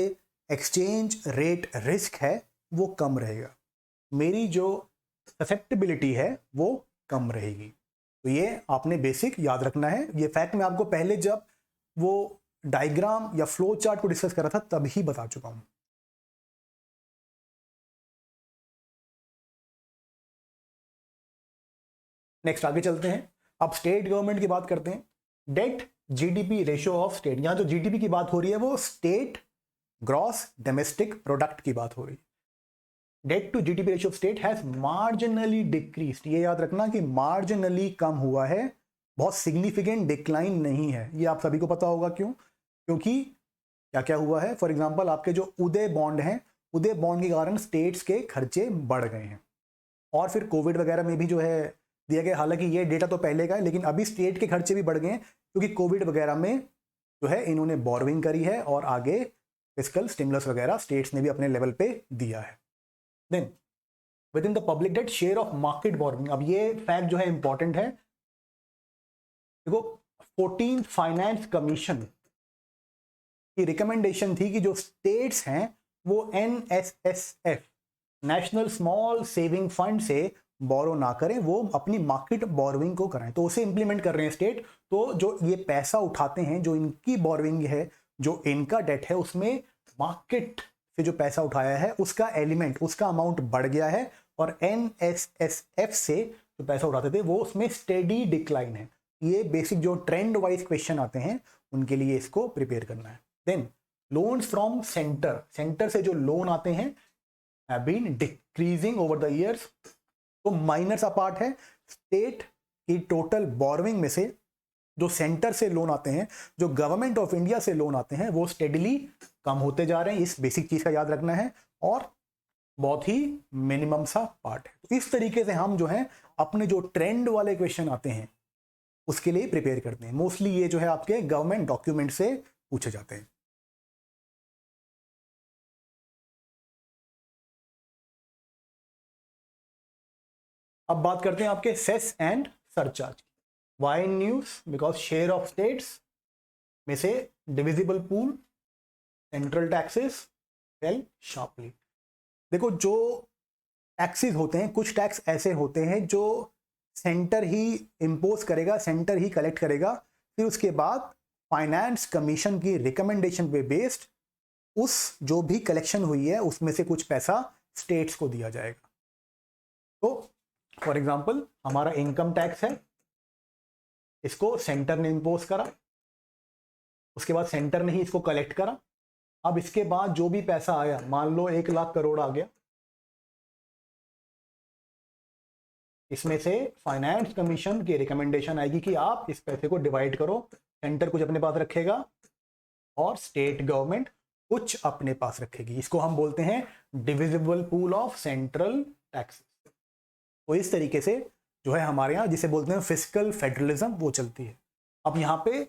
एक्सचेंज रेट रिस्क है वो कम रहेगा, मेरी जो ससेप्टिबिलिटी है वो कम रहेगी। तो ये आपने बेसिक याद रखना है। ये फैक्ट मैं आपको पहले जब वो डायग्राम या फ्लो चार्ट को डिस्कस करा था तभी बता चुका हूं। नेक्स्ट आगे चलते हैं, अब स्टेट गवर्नमेंट की बात करते हैं। Debt GDP ratio of state, यहां जो जीडीपी की बात हो रही है वो स्टेट ग्रॉस डोमेस्टिक प्रोडक्ट की बात हो रही है। Debt to GDP ratio of state has marginally decreased, ये याद रखना कि मार्जिनली कम हुआ है, बहुत सिग्निफिकेंट डिक्लाइन नहीं है। ये आप सभी को पता होगा क्यों, क्योंकि क्या क्या हुआ है। फॉर एग्जांपल आपके जो उदय बॉन्ड हैं, उदय बॉन्ड के कारण स्टेट्स के खर्चे बढ़ गए हैं, और फिर कोविड वगैरह में भी जो है दिया गया, हालांकि ये डेटा तो पहले का है, लेकिन अभी स्टेट के खर्चे भी बढ़ गए हैं क्योंकि कोविड वगैरह में जो है इन्होंने बोरोइंग करी है और आगे फिस्कल स्टिमुलस वगैरह स्टेट्स ने भी अपने लेवल पे दिया है। Then within the public debt share of market borrowing, अब ये फैक्ट जो है इंपॉर्टेंट है। देखो 14th फाइनेंस कमीशन की रिकमेंडेशन थी कि जो स्टेट्स हैं वो NSSF national small saving fund से बोरो ना करें, वो अपनी मार्केट बोरोइंग को कराएं। तो उसे इंप्लीमेंट कर रहे हैं स्टेट। तो जो ये पैसा उठाते हैं, जो इनकी बोरोइंग है, जो इनका डेट है, उसमें मार्केट से जो पैसा उठाया है उसका एलिमेंट, उसका अमाउंट बढ़ गया है, और NSSF से जो पैसा उठाते थे वो उसमें स्टेडी डिक्लाइन है। ये बेसिक जो ट्रेंड वाइज क्वेश्चन आते हैं उनके लिए इसको प्रिपेयर करना है। Then loans from centre, centre से जो लोन आते हैं have been decreasing over the years। तो माइनर सा पार्ट है, स्टेट की टोटल बोरोइंग में से जो सेंटर से लोन आते हैं, जो गवर्नमेंट ऑफ इंडिया से लोन आते हैं, वो स्टेडली कम होते जा रहे हैं। इस बेसिक चीज का याद रखना है, और बहुत ही मिनिमम सा पार्ट है। तो इस तरीके से हम जो है अपने जो ट्रेंड वाले क्वेश्चन आते हैं उसके लिए प्रिपेयर करते हैं। मोस्टली ये जो है आपके गवर्नमेंट डॉक्यूमेंट से पूछे जाते हैं। अब बात करते हैं आपके सेस एंड सरचार्ज की। Why news, because share of states में से divisible pool, central taxes fell sharply. देखो जो टैक्सेस होते हैं, कुछ टैक्स ऐसे होते हैं जो सेंटर ही इंपोज करेगा, सेंटर ही कलेक्ट करेगा, फिर उसके बाद फाइनेंस कमीशन की रिकमेंडेशन पे बेस्ड उस जो भी कलेक्शन हुई है उसमें से कुछ पैसा स्टेट्स को दिया जाएगा। तो फॉर एग्जाम्पल हमारा इनकम टैक्स है, इसको सेंटर ने इंपोज करा, उसके बाद सेंटर ने ही इसको कलेक्ट करा। अब इसके बाद जो भी पैसा आया, मान लो 1 लाख करोड़ आ गया, इसमें से फाइनेंस कमीशन की रिकमेंडेशन आएगी कि आप इस पैसे को डिवाइड करो। सेंटर कुछ अपने पास रखेगा और स्टेट गवर्नमेंट कुछ अपने पास रखेगी। इसको हम बोलते हैं divisible pool of central taxes. तो इस तरीके से जो है हमारे यहाँ जिसे बोलते हैं फिस्कल फेडरलिज्म वो चलती है। अब यहाँ पे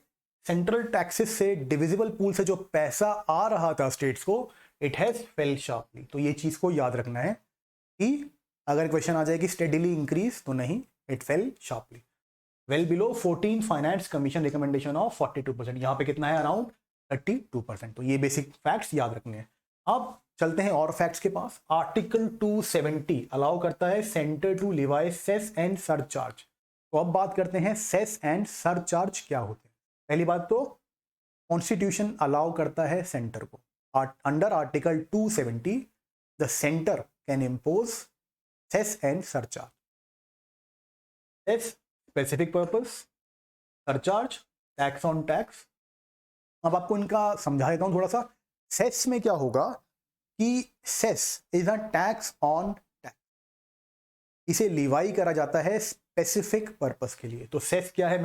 सेंट्रल टैक्सेस से डिविजिबल पूल से जो पैसा आ रहा था स्टेट्स को, इट हैज फेल शार्पली। तो ये चीज को याद रखना है कि अगर क्वेश्चन आ जाए कि स्टेडीली इंक्रीज, तो नहीं, it fail sharply. Well below 14 finance commission recommendation of 42%। यहाँ पे कितना है, अराउंड 32%। तो ये बेसिक फैक्ट्स याद रखने हैं। अब चलते हैं और फैक्ट्स के पास। आर्टिकल 270 अलाउ करता है centre to levy cess and surcharge. तो अब बात करते हैं सेस एंड सरचार्ज क्या होते हैं। पहली बात तो कॉन्स्टिट्यूशन अलाउ करता है सेंटर को, under article 270 the centre can impose cess and surcharge. Cess specific purpose, surcharge tax on tax. अब आपको इनका समझा देता हूं थोड़ा सा। सेस में क्या होगा कि cess is a tax on tax, इसे लिवाई करा जाता है स्पेसिफिक पर्पस के लिए। तो सेस क्या है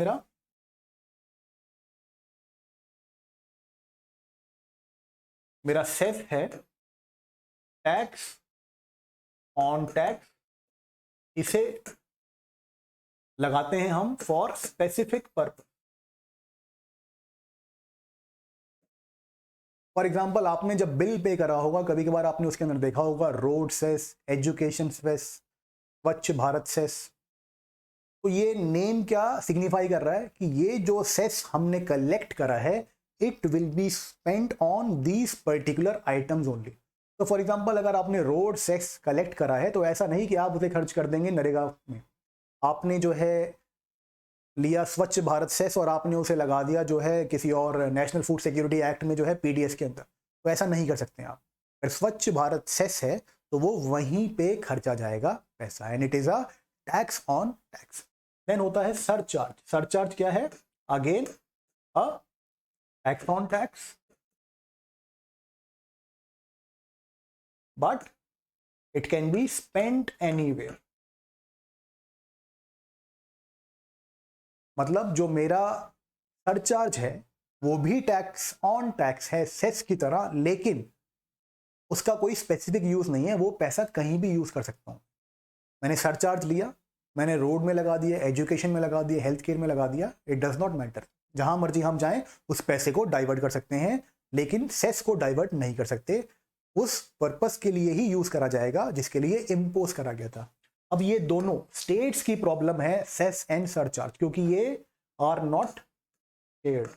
मेरा सेस है टैक्स ऑन टैक्स, इसे लगाते हैं हम for specific purpose. For example आपने जब बिल पे करा होगा, कभी कभार आपने उसके अंदर देखा होगा रोड सेस, एजुकेशन सेस, स्वच्छ भारत सेस। तो ये नेम क्या सिग्निफाई कर रहा है कि ये जो सेस हमने कलेक्ट करा है it will be spent on these particular items only. तो फॉर एग्जाम्पल अगर आपने रोड सेस कलेक्ट करा है तो ऐसा नहीं कि आप उसे खर्च कर देंगे नरेगा में। आपने जो है लिया स्वच्छ भारत सेस और आपने उसे लगा दिया जो है किसी और नेशनल फूड सिक्योरिटी एक्ट में जो है पीडीएस के अंदर, तो ऐसा नहीं कर सकते आप। अगर स्वच्छ भारत सेस है तो वो वहीं पे खर्चा जाएगा पैसा, and it is a tax on tax. Then होता है सरचार्ज। सरचार्ज क्या है, again a tax on tax, but it can be spent anywhere. मतलब जो मेरा सरचार्ज है वो भी टैक्स ऑन टैक्स है सेस की तरह, लेकिन उसका कोई स्पेसिफिक यूज नहीं है, वो पैसा कहीं भी यूज कर सकता हूं। मैंने सरचार्ज लिया, मैंने रोड में लगा दिया, एजुकेशन में लगा दिया, हेल्थ केयर में लगा दिया, इट डज नॉट मैटर। जहां मर्जी हम जाएं उस पैसे को डाइवर्ट कर सकते हैं, लेकिन सेस को डाइवर्ट नहीं कर सकते। उस पर्पस के लिए ही यूज करा जाएगा जिसके लिए इम्पोज करा गया था। अब ये दोनों स्टेट्स की प्रॉब्लम है, सेस एंड सरचार्ज, क्योंकि ये आर नॉट शेयर्ड।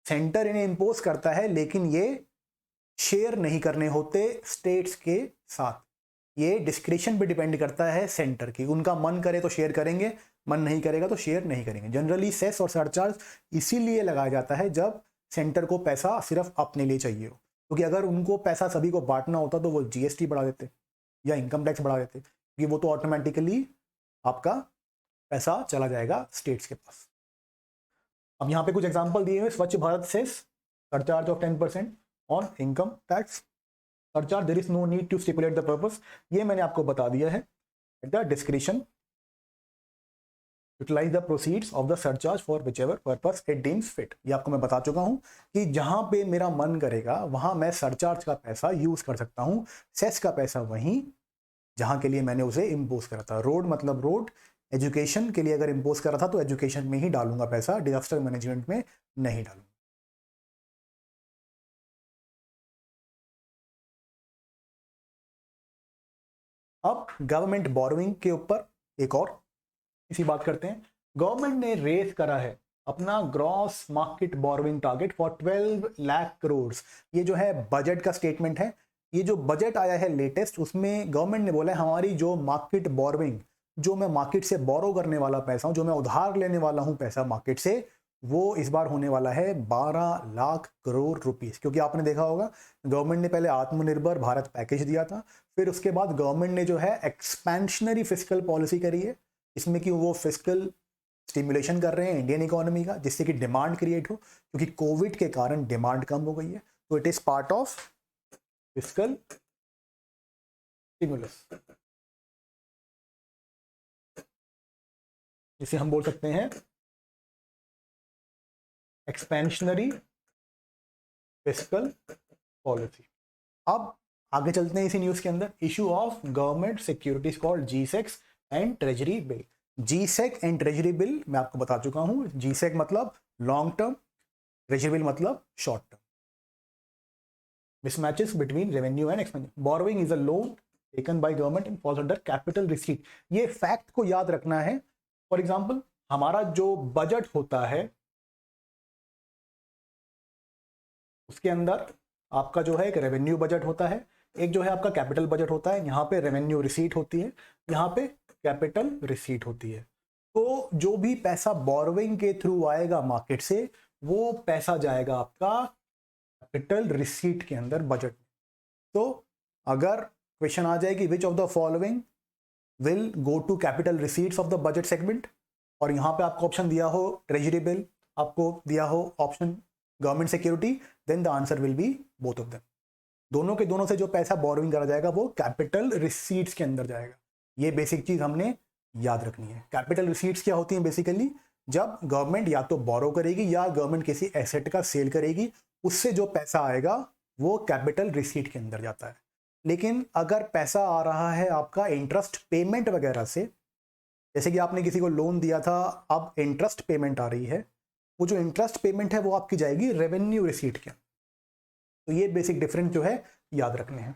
सेंटर इन्हें इम्पोज करता है लेकिन ये शेयर नहीं करने होते स्टेट्स के साथ। ये डिस्क्रिप्शन पे डिपेंड करता है सेंटर की, उनका मन करे तो शेयर करेंगे, मन नहीं करेगा तो शेयर नहीं करेंगे। जनरली सेस और सरचार्ज इसीलिए लगाया जाता है जब सेंटर को पैसा सिर्फ अपने लिए चाहिए हो, क्योंकि अगर उनको पैसा सभी को बांटना होता तो वो जीएसटी बढ़ा देते या इनकम टैक्स बढ़ा देते, क्योंकि वो तो ऑटोमेटिकली आपका पैसा चला जाएगा स्टेट्स के पास। अब यहाँ पे कुछ एग्जांपल दिए हुए, Swachh Bharat cess surcharge of 10% on income tax. Surcharge there is no need to stipulate the purpose, ये मैंने आपको बता दिया है। At the description utilise the proceeds of the surcharge for whichever purpose it deems fit. ये आपको मैं बता चुका हूं कि जहां पे मेरा मन करेगा वहां मैं सरचार्ज का पैसा यूज कर सकता हूं, सेस का पैसा वहीं जहां के लिए मैंने उसे इम्पोज करा था। रोड मतलब रोड, एजुकेशन के लिए अगर इम्पोज करा था तो एजुकेशन में ही डालूंगा पैसा, डिजास्टर मैनेजमेंट में नहीं डालूंगा। अब गवर्नमेंट बोरोइंग के ऊपर एक और इसी बात करते हैं। गवर्नमेंट ने रेज करा है अपना gross market borrowing target for 12 lakh crore. ये जो है बजट का स्टेटमेंट है। ये जो बजट आया है लेटेस्ट, उसमें गवर्नमेंट ने बोला है हमारी जो मार्केट बोरोइंग, जो मैं मार्केट से बोरो करने वाला पैसा हूं, जो मैं उधार लेने वाला हूं पैसा मार्केट से, वो इस बार होने वाला है 12 लाख करोड़ रुपीस। क्योंकि आपने देखा होगा गवर्नमेंट ने पहले आत्मनिर्भर भारत पैकेज दिया था, फिर उसके बाद गवर्नमेंट ने जो है एक्सपेंशनरी फिस्कल पॉलिसी करी है, इसमें कि वो फिस्कल स्टिमुलेशन कर रहे हैं इंडियन इकोनॉमी का, जिससे कि डिमांड क्रिएट हो, क्योंकि कोविड के कारण डिमांड कम हो गई है। तो it is part of fiscal stimulus, जिसे हम बोल सकते हैं एक्सपेंशनरी फिस्कल पॉलिसी। अब आगे चलते हैं इसी न्यूज के अंदर। Issue of government securities called G secs and treasury bill. G sec and treasury bill मैं आपको बता चुका हूं। जीसेक मतलब लॉन्ग टर्म, ट्रेजरी बिल मतलब short term. Mismatches between revenue and expenditure. Borrowing is a loan taken by government and falls under capital receipt. ये fact को याद रखना है। फॉर एग्जांपल हमारा जो बजट होता है उसके अंदर आपका जो है एक रेवेन्यू बजट होता है, एक जो है आपका कैपिटल बजट होता है। यहाँ पे रेवेन्यू रिसीट होती है, यहाँ पे कैपिटल रिसीट होती है। तो जो भी पैसा बोरोइंग के थ्रू आएगा मार्केट से, वो पैसा जाएगा आपका कैपिटल रिसीट के अंदर बजट। तो अगर क्वेश्चन आ जाए कि which of the following will go to capital receipts of the budget segment, और यहाँ पे आपको ऑप्शन दिया हो ट्रेजरी बिल, आपको दिया हो option government security, then the answer will be both of them. दोनों के दोनों से जो पैसा बोरोइंग करा जाएगा वो कैपिटल रिसीट्स के अंदर जाएगा। ये बेसिक चीज हमने याद रखनी है। कैपिटल रिसीट्स क्या होती हैं? बेसिकली जब गवर्नमेंट या तो बोरो करेगी या गवर्नमेंट किसी एसेट का सेल करेगी, उससे जो पैसा आएगा वो कैपिटल रिसीट के अंदर जाता है। लेकिन अगर पैसा आ रहा है आपका इंटरेस्ट पेमेंट वगैरह से, जैसे कि आपने किसी को लोन दिया था, अब इंटरेस्ट पेमेंट आ रही है, वो जो इंटरेस्ट पेमेंट है वो आपकी जाएगी रेवेन्यू रिसीट के। तो ये बेसिक डिफरेंस जो है याद रखने हैं।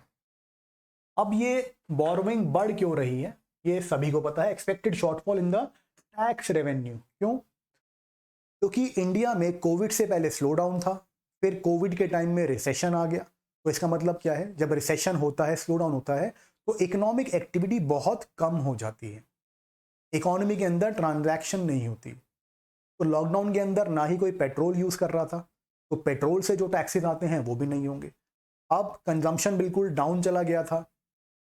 अब ये बोरोइंग बढ़ क्यों रही है ये सभी को पता है। Expected shortfall in the tax revenue. क्यों? क्योंकि इंडिया में कोविड से पहले स्लो डाउन था, फिर कोविड के टाइम में रिसेशन आ गया। तो इसका मतलब क्या है? जब रिसेशन होता है, स्लो डाउन होता है, तो इकोनॉमिक एक्टिविटी बहुत कम हो जाती है, इकोनॉमी के अंदर ट्रांजैक्शन नहीं होती। तो लॉकडाउन के अंदर ना ही कोई पेट्रोल यूज कर रहा था, तो पेट्रोल से जो टैक्सेस आते हैं वो भी नहीं होंगे। अब कंजम्पशन बिल्कुल डाउन चला गया था,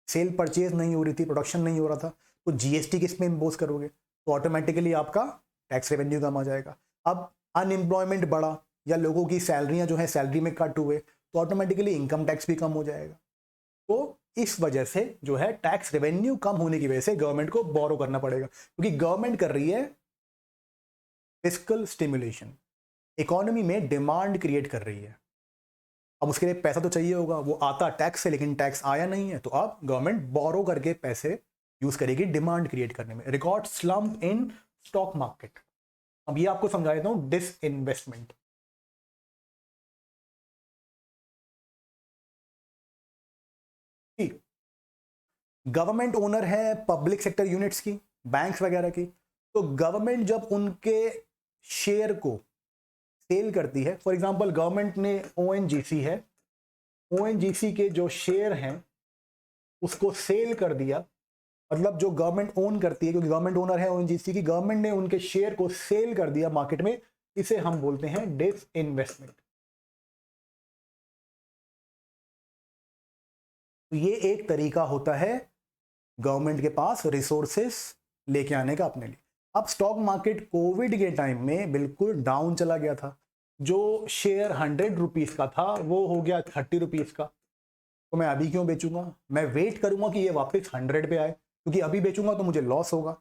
सेल परचेज नहीं हो रही थी, प्रोडक्शन नहीं हो रहा था, तो जीएसटी किस में इम्पोज करोगे? तो ऑटोमेटिकली आपका टैक्स रेवेन्यू कम आ जाएगा। अब अनएम्प्लॉयमेंट बढ़ा या लोगों की सैलरियां जो है सैलरी में कट हुए, तो ऑटोमेटिकली इनकम टैक्स भी कम हो जाएगा। तो इस वजह से जो है टैक्स रेवेन्यू कम होने की वजह से गवर्नमेंट को बोरो करना पड़ेगा, क्योंकि गवर्नमेंट कर रही है फिस्कल स्टिमुलेशन, इकोनॉमी में डिमांड क्रिएट कर रही है। अब उसके लिए पैसा तो चाहिए होगा, वो आता टैक्स से, लेकिन टैक्स आया नहीं है, तो अब गवर्नमेंट बोरो करके पैसे यूज करेगी डिमांड क्रिएट करने में। Record slump in stock market. अब ये आपको समझा देता हूं, डिसइन्वेस्टमेंट। गवर्नमेंट ओनर है पब्लिक सेक्टर यूनिट्स की, बैंक्स वगैरह की। तो गवर्नमेंट जब उनके शेयर को सेल करती है, फॉर एग्जांपल गवर्नमेंट ने ओएनजीसी है, ओएनजीसी के जो शेयर हैं उसको सेल कर दिया, मतलब जो गवर्नमेंट ओन करती है, क्योंकि गवर्नमेंट ओनर है ओएनजीसी की, गवर्नमेंट ने उनके शेयर को सेल कर दिया मार्केट में, इसे हम बोलते हैं डिसइन्वेस्टमेंट। तो ये एक तरीका होता है गवर्नमेंट के पास रिसोर्सेस लेके आने का अपने लिए। अब स्टॉक मार्केट कोविड के टाइम में बिल्कुल डाउन चला गया था, जो शेयर 100 रुपीज का था वो हो गया 30 रुपीज का। तो मैं अभी क्यों बेचूंगा? मैं वेट करूंगा कि ये वापस 100 पे आए, क्योंकि अभी बेचूंगा तो मुझे लॉस होगा।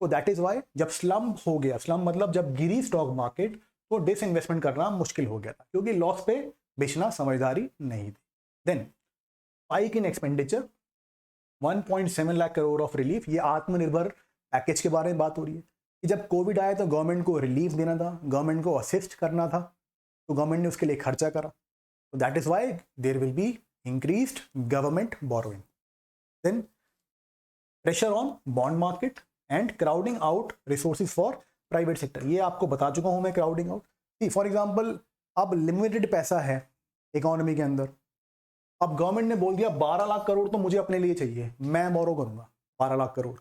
तो दैट इज वाई जब स्लम्प हो गया, स्लम्प मतलब जब गिरी स्टॉक मार्केट, तो डिसइन्वेस्टमेंट करना मुश्किल हो गया था, क्योंकि लॉस पे बेचना समझदारी नहीं थी। Then spike in expenditure, 1.7 lakh crore of relief. ये आत्मनिर्भर पैकेज के बारे में बात हो रही है कि जब कोविड आया तो गवर्नमेंट को रिलीफ देना था, गवर्नमेंट को असिस्ट करना था, तो गवर्नमेंट ने उसके लिए खर्चा करा। तो that is why there will be increased government borrowing. Then pressure on bond market and crowding out resources for private sector. ये आपको बता चुका हूं मैं, क्राउडिंग आउट। फॉर एग्जाम्पल अब लिमिटेड पैसा है इकोनॉमी के अंदर, अब गवर्नमेंट ने बोल दिया 12 लाख करोड़ तो मुझे अपने लिए चाहिए, मैं बोरो करूंगा 12 लाख करोड़।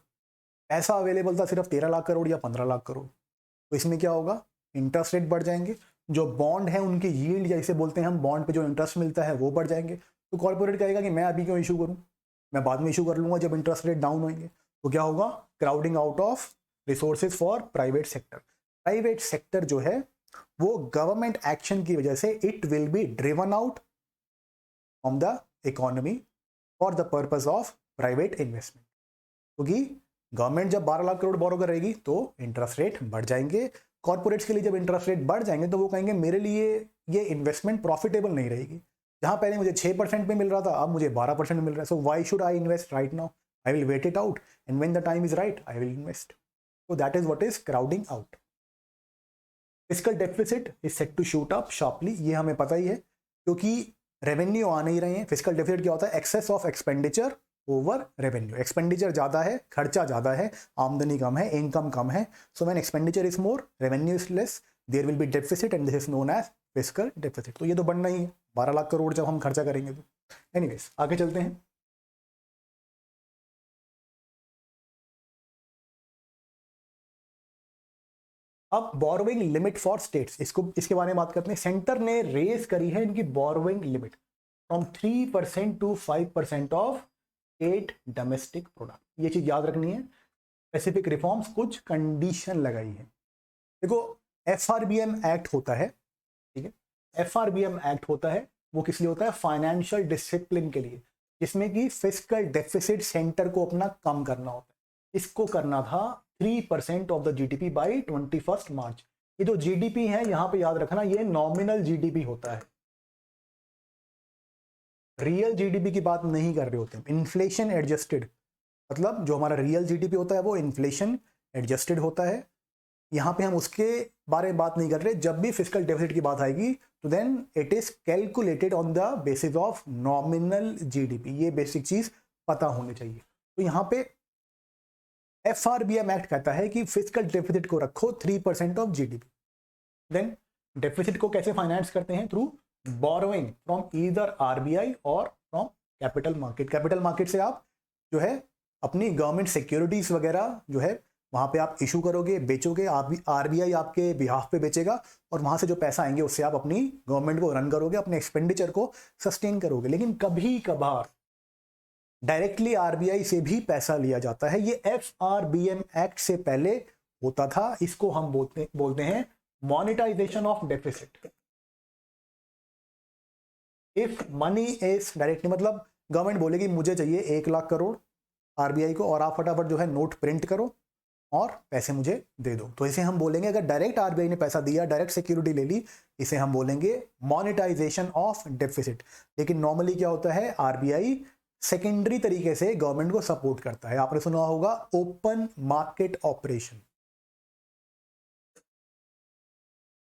ऐसा अवेलेबल था सिर्फ 13 लाख करोड़ या 15 लाख करोड़। तो इसमें क्या होगा? इंटरेस्ट रेट बढ़ जाएंगे, जो बॉन्ड है उनकी यील्ड, जैसे बोलते हैं हम, बॉन्ड पे जो इंटरेस्ट मिलता है वो बढ़ जाएंगे। तो कॉर्पोरेट कहेगा कि मैं अभी क्यों इशू करूं, मैं बाद में इशू कर लूंगा जब इंटरेस्ट रेट डाउन होंगे। तो क्या होगा? Crowding out of resources for private sector. Private sector जो है वो गवर्नमेंट एक्शन की वजह से it will be driven out from the economy for the purpose of private investment. क्योंकि गवर्नमेंट जब 12 लाख करोड़ बोरो करेगी तो इंटरेस्ट रेट बढ़ जाएंगे। कॉर्पोरेट्स के लिए जब इंटरेस्ट रेट बढ़ जाएंगे तो वो कहेंगे मेरे लिए ये इन्वेस्टमेंट प्रॉफिटेबल नहीं रहेगी, जहां पहले मुझे 6% में मिल रहा था अब मुझे 12% में मिल रहा है। So why should I invest right now? I will wait it out and when the time is right I will invest. So that is what is crowding out. Fiscal deficit is set to shoot up sharply. ये हमें पता ही है, क्योंकि revenue आ नहीं रहे हैं। Fiscal deficit क्या होता है? Excess of expenditure over revenue. Expenditure ज़्यादा है, खर्चा ज़्यादा है, आमदनी कम है, इनकम कम है, so when expenditure is more, revenue is less, there will be deficit and this is known as fiscal deficit. तो ये तो बढ़ना ही है, 12 लाख करोड़ जब हम खर्चा करेंगे तो। एनीवेज आगे चलते हैं। अब बोरोइंग लिमिट फॉर स्टेट्स, इसके बारे में बात करते हैं। सेंटर ने रेज करी है इनकी borrowing limit from 3% to 5% of state domestic product. ये चीज याद रखनी है। स्पेसिफिक रिफॉर्म्स, कुछ कंडीशन लगाई है। देखो एफआरबीएम एक्ट होता है, ठीक है, एफआरबीएम एक्ट होता है, वो किस लिए होता है? फाइनेंशियल डिसिप्लिन के लिए, जिसमें कि फिस्कल डेफिसिट सेंटर को अपना कम करना होता है। इसको करना था 3% ऑफ द जीडीपी बाई 21 मार्च। ये जो जीडीपी है यहां पे याद रखना, ये नॉमिनल जीडीपी होता है, रियल जीडीपी की बात नहीं कर रहे होते हैं। इन्फ्लेशन एडजस्टेड, मतलब जो हमारा रियल जीडीपी होता है वो इन्फ्लेशन एडजस्टेड होता है। यहां पे हम उसके बारे में बात नहीं कर रहे। जब भी फिस्कल डेफिसिट की बात आएगी तो then it is calculated on the basis of nominal GDP. ये बेसिक चीज पता होनी चाहिए। तो यहां पे एफआरबीएम एक्ट कहता है कि फिस्कल डेफिसिट को रखो 3% ऑफ जीडीपी। देन डेफिसिट को कैसे फाइनेंस करते हैं? Through borrowing from either RBI or from capital market. Capital market से आप जो है अपनी गवर्नमेंट सिक्योरिटीज वगैरह जो है वहां पे आप इशू करोगे, बेचोगे, आप आरबीआई आपके बिहाफ पे बेचेगा और वहां से जो पैसा आएंगे उससे आप अपनी गवर्नमेंट को रन करोगे, अपने एक्सपेंडिचर को सस्टेन करोगे। लेकिन कभी कभार डायरेक्टली आरबीआई से भी पैसा लिया जाता है। ये एफआरबीएम एक्ट से पहले होता था। इसको हम बोलते हैं monetization of deficit. If money is directly, मतलब गवर्नमेंट बोलेगी मुझे चाहिए 1 लाख करोड़ आरबीआई को, और आप फटाफट जो है नोट प्रिंट करो और पैसे मुझे दे दो, तो इसे हम बोलेंगे, अगर डायरेक्ट आरबीआई ने पैसा दिया, डायरेक्ट सिक्योरिटी ले ली, इसे हम बोलेंगे मॉनिटाइजेशन ऑफ डेफिसिट। लेकिन नॉर्मली क्या होता है, आरबीआई सेकेंडरी तरीके से गवर्नमेंट को सपोर्ट करता है। आपने सुना होगा open market operation.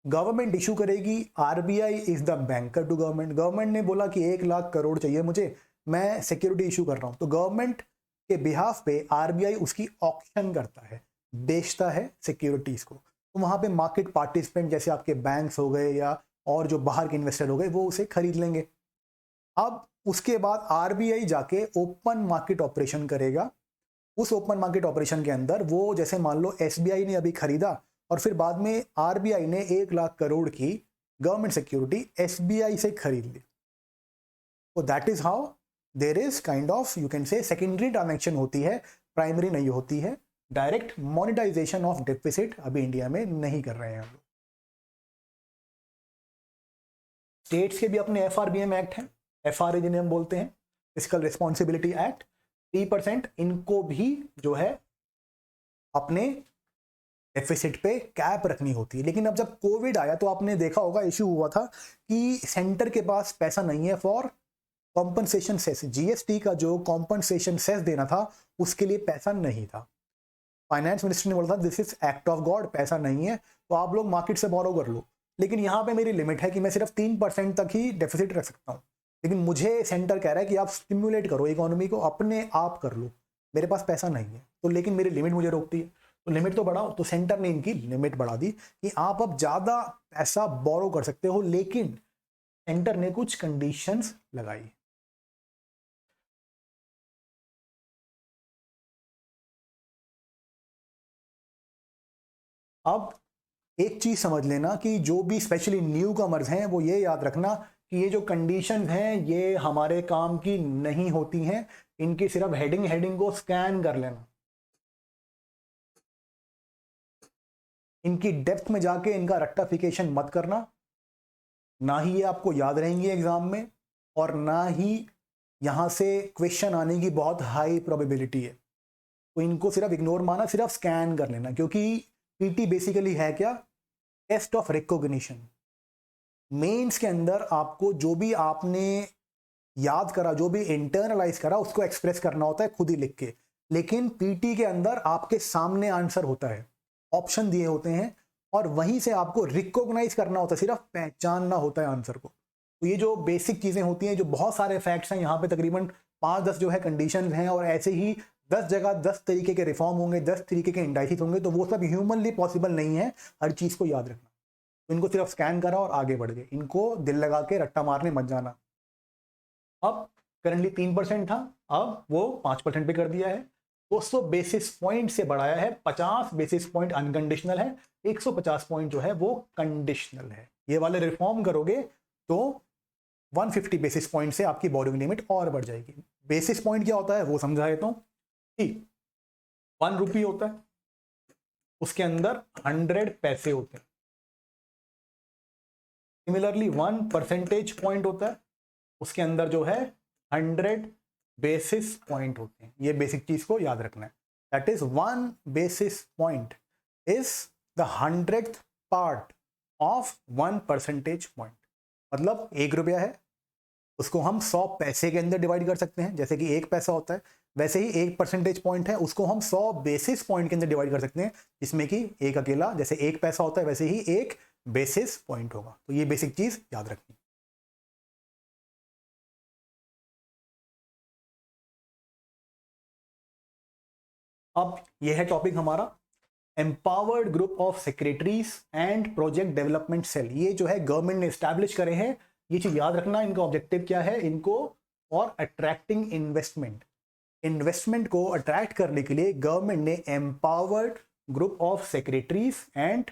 Government issue करेगी, RBI is the banker to government. Government ने बोला कि 1 लाख करोड़ चाहिए मुझे, मैं सिक्योरिटी इशू कर रहा हूं, तो गवर्नमेंट के बिहाफ पे आरबीआई उसकी ऑक्शन करता है, बेचता है सिक्योरिटीज को। तो वहां पे मार्केट पार्टिसिपेंट जैसे आपके बैंक्स हो गए या और जो बाहर के इन्वेस्टर हो गए वो उसे खरीद लेंगे। अब उसके बाद आरबीआई जाके ओपन मार्केट ऑपरेशन करेगा। उस ओपन मार्केट ऑपरेशन के अंदर वो, जैसे मान लो एसबीआई ने अभी खरीदा और फिर बाद में आरबीआई ने 1 लाख करोड़ की गवर्नमेंट सिक्योरिटी एसबीआई से खरीद ली, तो that is how there is kind of you can say secondary transaction होती है, प्राइमरी नहीं होती है। डायरेक्ट मॉनिटाइजेशन ऑफ डेफिसिट अभी इंडिया में नहीं कर रहे हैं हम लोग। स्टेट्स के भी अपने एफआरबीएम एक्ट हैं, एफआरए जिन्हें हम बोलते हैं, फिस्कल रिस्पॉन्सिबिलिटी एक्ट। 3% इनको भी जो है अपने डेफिसिट पे कैप रखनी होती है। लेकिन अब जब कोविड आया तो आपने देखा होगा, इश्यू हुआ था कि सेंटर के पास पैसा नहीं है फॉर कॉम्पनसेशन सेस। जीएसटी का जो कॉम्पनसेशन सेस देना था उसके लिए पैसा नहीं था। फाइनेंस मिनिस्टर ने बोला था this is act of God, पैसा नहीं है तो आप लोग मार्केट से बोरो कर लो। लेकिन यहाँ पे मेरी लिमिट है कि मैं सिर्फ 3% तक ही डेफिसिट रख सकता हूँ। लेकिन मुझे सेंटर कह रहा है कि आप स्टिम्युलेट करो इकोनॉमी को, अपने आप कर लो, मेरे पास पैसा नहीं है तो, लेकिन मेरी लिमिट मुझे रोकती है, तो लिमिट तो बढ़ाओ। तो सेंटर ने इनकी लिमिट बढ़ा दी कि आप अब ज्यादा पैसा बोरो कर सकते हो, लेकिन सेंटर ने कुछ कंडीशंस लगाई। अब एक चीज समझ लेना कि जो भी स्पेशली न्यू कमर्स हैं वो ये याद रखना कि ये जो कंडीशंस हैं ये हमारे काम की नहीं होती हैं। इनकी सिर्फ हेडिंग को स्कैन कर लेना, इनकी डेप्थ में जाके इनका रेक्टिफिकेशन मत करना। ना ही ये आपको याद रहेंगी एग्जाम में और ना ही यहां से क्वेश्चन आने की बहुत हाई प्रोबेबिलिटी है। तो इनको सिर्फ इग्नोर माना, सिर्फ स्कैन कर लेना, क्योंकि पीटी बेसिकली है क्या, टेस्ट ऑफ रिकॉग्निशन। मेंस के अंदर आपको जो भी आपने याद करा, जो भी इंटरनलाइज करा, उसको एक्सप्रेस करना होता है खुद ही लिख के। लेकिन पीटी के अंदर आपके सामने आंसर होता है, ऑप्शन दिए होते हैं और वहीं से आपको रिकॉग्नाइज करना होता है, सिर्फ पहचानना होता है आंसर को। तो ये जो बेसिक चीजें होती हैं, जो बहुत सारे फैक्ट्स हैं यहाँ पे तकरीबन 5-10 जो है कंडीशन हैं और ऐसे ही 10 जगह 10 तरीके के रिफॉर्म होंगे, 10 तरीके के इंडाइसिस होंगे, तो वो सब ह्यूमनली पॉसिबल नहीं है हर चीज़ को याद रखना। तो इनको सिर्फ स्कैन करा और आगे बढ़ गए, इनको दिल लगा के रट्टा मारने मत जाना। अब करंटली 3% था, अब वो 5% पे कर दिया है। 200 बेसिस पॉइंट से बढ़ाया है, 50 बेसिस पॉइंट अनकंडीशनल है, 150 पॉइंट जो है वो कंडीशनल है। ये वाले रिफॉर्म करोगे तो 150 बेसिस पॉइंट से आपकी बोरोइंग लिमिट और बढ़ जाएगी। बेसिस पॉइंट क्या होता है वो समझा देता हूं। 1 रुपी होता है, उसके अंदर 100 पैसे होते हैं। सिमिलरली 1 परसेंटेज पॉइंट होता है, उसके अंदर जो है 100 बेसिस पॉइंट होते हैं। ये बेसिक चीज को याद रखना है। That is 1 basis point is the 100th part of 1 percentage point. मतलब 1 रुपया है, उसको हम 100 पैसे के अंदर डिवाइड कर सकते हैं, जैसे कि 1 पैसा होता है, वैसे ही 1 परसेंटेज पॉइंट है, उसको हम 100 बेसिस पॉइंट के अंदर डिवाइड कर सकते हैं, जिसमें कि एक अकेला, जैसे 1 पैसा होता है वैसे ही 1 बेसिस पॉइंट होगा। तो ये बेसिक चीज याद रखनी। अब यह है टॉपिक हमारा empowered group of secretaries and project development cell. ये जो है गवर्नमेंट ने स्टैब्लिश करे हैं, ये चीज याद रखना। इनका ऑब्जेक्टिव क्या है, इनको और अट्रैक्टिंग इन्वेस्टमेंट, इन्वेस्टमेंट को अट्रैक्ट करने के लिए गवर्नमेंट ने empowered group of secretaries and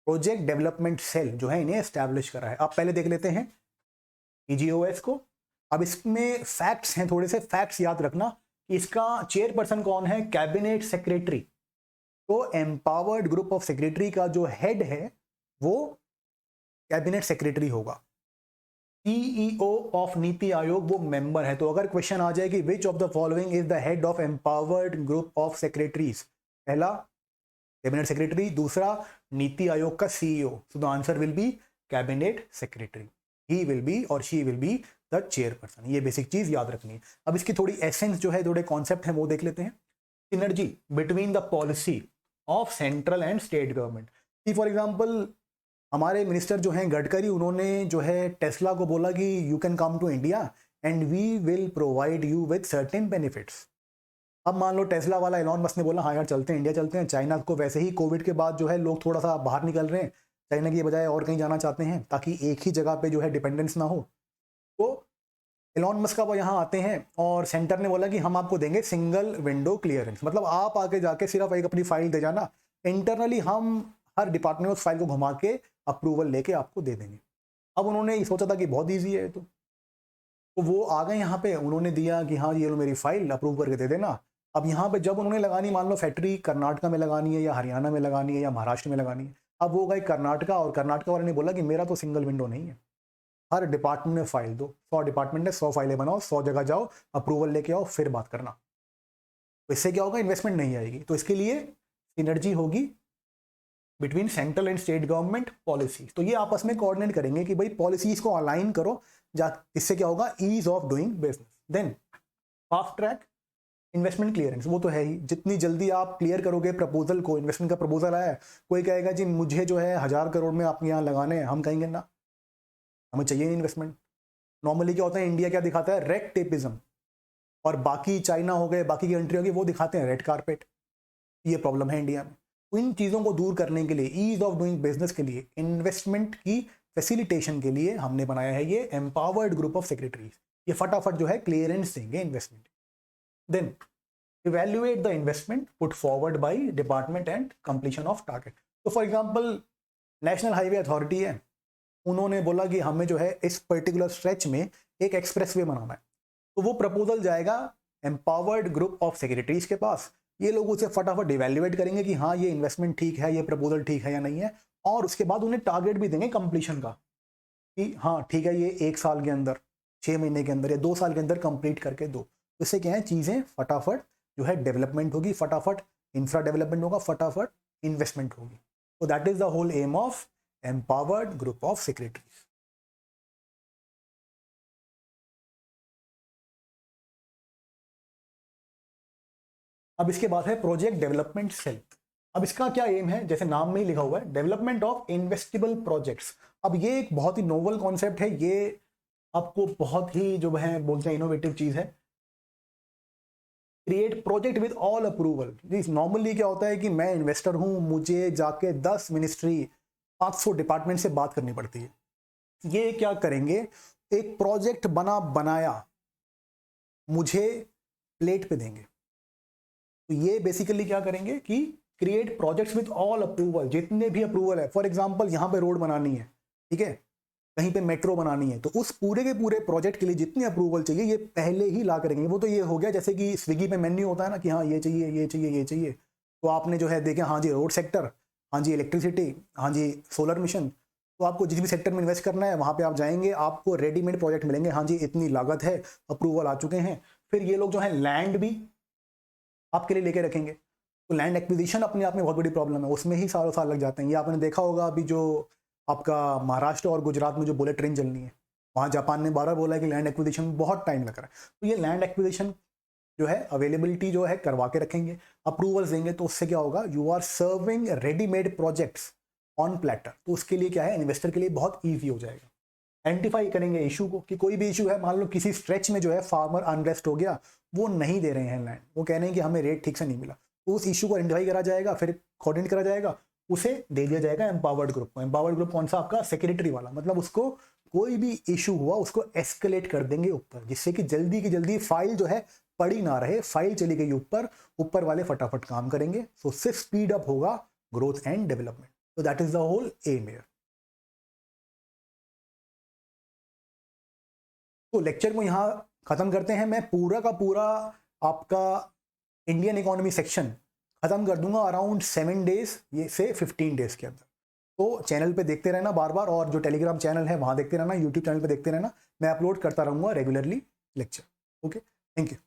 project development cell जो है इन्हें एस्टैब्लिश करा है। आप पहले देख लेते हैं EGOS को। अब इसमें फैक्ट्स हैं, थोड़े से फैक्ट्स याद रखना। इसका चेयरपर्सन कौन है, कैबिनेट सेक्रेटरी। तो एम्पावर्ड ग्रुप ऑफ सेक्रेटरी का जो हेड है वो कैबिनेट सेक्रेटरी होगा। CEO ऑफ नीति आयोग वो मेंबर है। तो अगर क्वेश्चन आ जाए कि which of the following is the head of empowered group of secretaries, पहला कैबिनेट सेक्रेटरी, दूसरा नीति आयोग का CEO, so the answer will be cabinet secretary. He will be or she will be the chairperson. ये basic चीज याद रखनी है। अब इसकी थोड़ी एसेंस जो है, थोड़े कॉन्सेप्ट है वो देख लेते हैं। Synergy between the policy of central and state government. For example हमारे मिनिस्टर जो हैं गडकरी, उन्होंने जो है टेस्ला को बोला कि you can come to India and we will provide you with certain benefits. अब मान लो टेस्ला वाला एलॉन मस्क ने बोला हाँ यार चलते हैं, इंडिया चलते हैं। चाइना को वैसे ही कोविड के बाद जो है लोग थोड़ा सा बाहर निकल रहे हैं, चाइना की बजाय और कहीं जाना चाहते हैं ताकि एक ही जगह पे जो है डिपेंडेंस ना हो। तो एलॉन मस्क अब यहाँ आते हैं और सेंटर ने बोला कि हम आपको देंगे सिंगल विंडो क्लियरेंस, मतलब आप आके जाके सिर्फ एक अपनी फाइल दे जाना, इंटरनली हम हर डिपार्टमेंट उस फाइल को घुमा के अप्रूवल लेके आपको दे देंगे। अब उन्होंने सोचा था कि बहुत ईजी है, तो वो आ गए यहाँ पे, उन्होंने दिया कि हाँ ये लो मेरी फाइल अप्रूव करके दे देना। अब यहाँ पे जब उन्होंने लगानी, मान लो फैक्ट्री कर्नाटका में लगानी है या हरियाणा में लगानी है या महाराष्ट्र में लगानी है, अब वो गए कर्नाटका और कर्नाटका वाले ने बोला कि मेरा तो सिंगल विंडो नहीं है, हर डिपार्टमेंट में फाइल दो। 100 डिपार्टमेंट में 100 फाइलें बनाओ, 100 जगह जाओ, अप्रूवल लेके आओ, फिर बात करना। तो इससे क्या होगा, इन्वेस्टमेंट नहीं आएगी। तो इसके लिए सिनर्जी होगी between central and state government policies. तो ये आपस में कोऑर्डिनेट करेंगे कि भाई पॉलिसीज को अलाइन करो, इससे क्या होगा, ease of doing business. Then fast track investment clearance, वो तो है ही, जितनी जल्दी आप क्लियर करोगे प्रपोजल को, इन्वेस्टमेंट का प्रपोजल आया है, कोई कहेगा जी मुझे जो है 1000 करोड़ में आपके यहाँ लगाने हैं, हम कहेंगे ना, हमें चाहिए नहीं इन्वेस्टमेंट। नॉर्मली क्या होता है, इंडिया क्या दिखाता है, रेड टेपिज्म, और बाकी चाइना हो गए, बाकी की कंट्री हो गई, वो दिखाते हैं रेड कारपेट। ये प्रॉब्लम है इंडिया में। इन चीज़ों को दूर करने के लिए, ईज ऑफ डूइंग बिजनेस के लिए, इन्वेस्टमेंट की फैसिलिटेशन के लिए हमने बनाया है ये एम्पावर्ड ग्रुप ऑफ सेक्रेटरीज। ये फटाफट जो है क्लियरेंस देंगे investment. Then evaluate the investment put forward by department and completion of target. तो for example national highway authority है, उन्होंने बोला कि हमें जो है इस पर्टिकुलर स्ट्रेच में एक एक्सप्रेसवे बनाना है, तो वो प्रपोजल जाएगा एम्पावर्ड ग्रुप ऑफ सेक्रेटरीज के पास। ये लोग उसे फटाफट इवेल्युएट करेंगे कि हाँ ये इन्वेस्टमेंट ठीक है, ये प्रपोजल ठीक है या नहीं है, और उसके बाद उन्हें टारगेट भी देंगे कंप्लीशन का कि हाँ ठीक है ये 1 साल के अंदर, 6 महीने के अंदर या 2 साल के अंदर कंप्लीट करके दो। तो इससे क्या है, चीज़ें फटाफट जो है डेवलपमेंट होगी, फटाफट इंफ्रा डेवलपमेंट होगा, फटाफट इन्वेस्टमेंट होगी। तो that is the whole aim of empowered group of secretaries. अब इसके बाद है प्रोजेक्ट डेवलपमेंट सेल। अब इसका क्या एम है, जैसे नाम में ही लिखा हुआ है, डेवलपमेंट ऑफ इन्वेस्टेबल प्रोजेक्ट्स। अब ये एक बहुत ही नोवल कॉन्सेप्ट है, ये आपको बहुत ही जो है बोलते हैं इनोवेटिव चीज़ है। Create project with all approval. Normally क्या होता है कि मैं इन्वेस्टर हूं, मुझे जाके 10 मिनिस्ट्री 500 डिपार्टमेंट से बात करनी पड़ती है। ये क्या करेंगे, एक प्रोजेक्ट बनाया मुझे प्लेट पे देंगे। तो ये बेसिकली क्या करेंगे कि create projects with all approval, जितने भी अप्रूवल है। फॉर एग्जांपल यहाँ पे रोड बनानी है, ठीक है, कहीं पे मेट्रो बनानी है, तो उस पूरे के पूरे प्रोजेक्ट के लिए जितनी अप्रूवल चाहिए ये पहले ही ला करेंगे। वो तो ये हो गया जैसे कि स्विगी पे मेन्यू होता है ना कि हाँ ये चाहिए ये चाहिए ये चाहिए, तो आपने जो है देखें, हाँ जी रोड सेक्टर, हाँ जी इलेक्ट्रिसिटी, हाँ जी सोलर मिशन, तो आपको जिस भी सेक्टर में इन्वेस्ट करना है वहाँ पे आप जाएंगे, आपको रेडीमेड प्रोजेक्ट मिलेंगे, हाँ जी इतनी लागत है, अप्रूवल आ चुके हैं। फिर ये लोग जो है लैंड भी आपके लिए लेके रखेंगे। तो लैंड एक्विजिशन अपने आप में बहुत बड़ी प्रॉब्लम है, उसमें ही सालों साल लग जाते हैं। ये आपने देखा होगा अभी जो आपका महाराष्ट्र और गुजरात में जो बुलेट ट्रेन चलनी है, वहाँ जापान ने 12 बोला है कि लैंड एक्विजिशन में बहुत टाइम लग रहा है। तो ये लैंड एक्विजिशन जो है अवेलेबिलिटी जो है करवा के रखेंगे, अप्रूवल्स देंगे, तो उससे क्या होगा, you are serving readymade projects on platter. तो उसके लिए क्या है, इन्वेस्टर के लिए बहुत ईजी हो जाएगा। आइडेंटिफाई करेंगे इशू को कि कोई भी इशू है, मान लो किसी स्ट्रेच में जो है फार्मर अनरेस्ट हो गया, वो नहीं दे रहे हैं लैंड, वो कह रहे हैं कि हमें रेट ठीक से नहीं मिला, तो उस इशू को आइडेंटिफाई करा जाएगा, फिर कोऑर्डिनेट करा जाएगा, उसे दे दिया जाएगा एम्पावर्ड ग्रुप को। एम्पावर्ड ग्रुप कौन सा, आपका सेक्रेटरी वाला, मतलब उसको कोई भी इशू हुआ उसको एस्केलेट कर देंगे ऊपर, जिससे कि जल्दी की जल्दी फाइल जो है पड़ी ना रहे, फाइल चली गई ऊपर, ऊपर वाले फटाफट काम करेंगे, तो उससे स्पीड अप होगा ग्रोथ एंड डेवलपमेंट। तो that is the whole aim here. तो लेक्चर को यहाँ खत्म करते हैं। मैं पूरा का पूरा आपका इंडियन इकोनॉमी सेक्शन खत्म कर दूंगा अराउंड 7 डेज ये से 15 डेज के अंदर। तो चैनल पे देखते रहना बार बार, और जो टेलीग्राम चैनल है वहाँ देखते रहना, यूट्यूब चैनल पे देखते रहना, मैं अपलोड करता रहूँगा regularly lecture. Okay, thank you.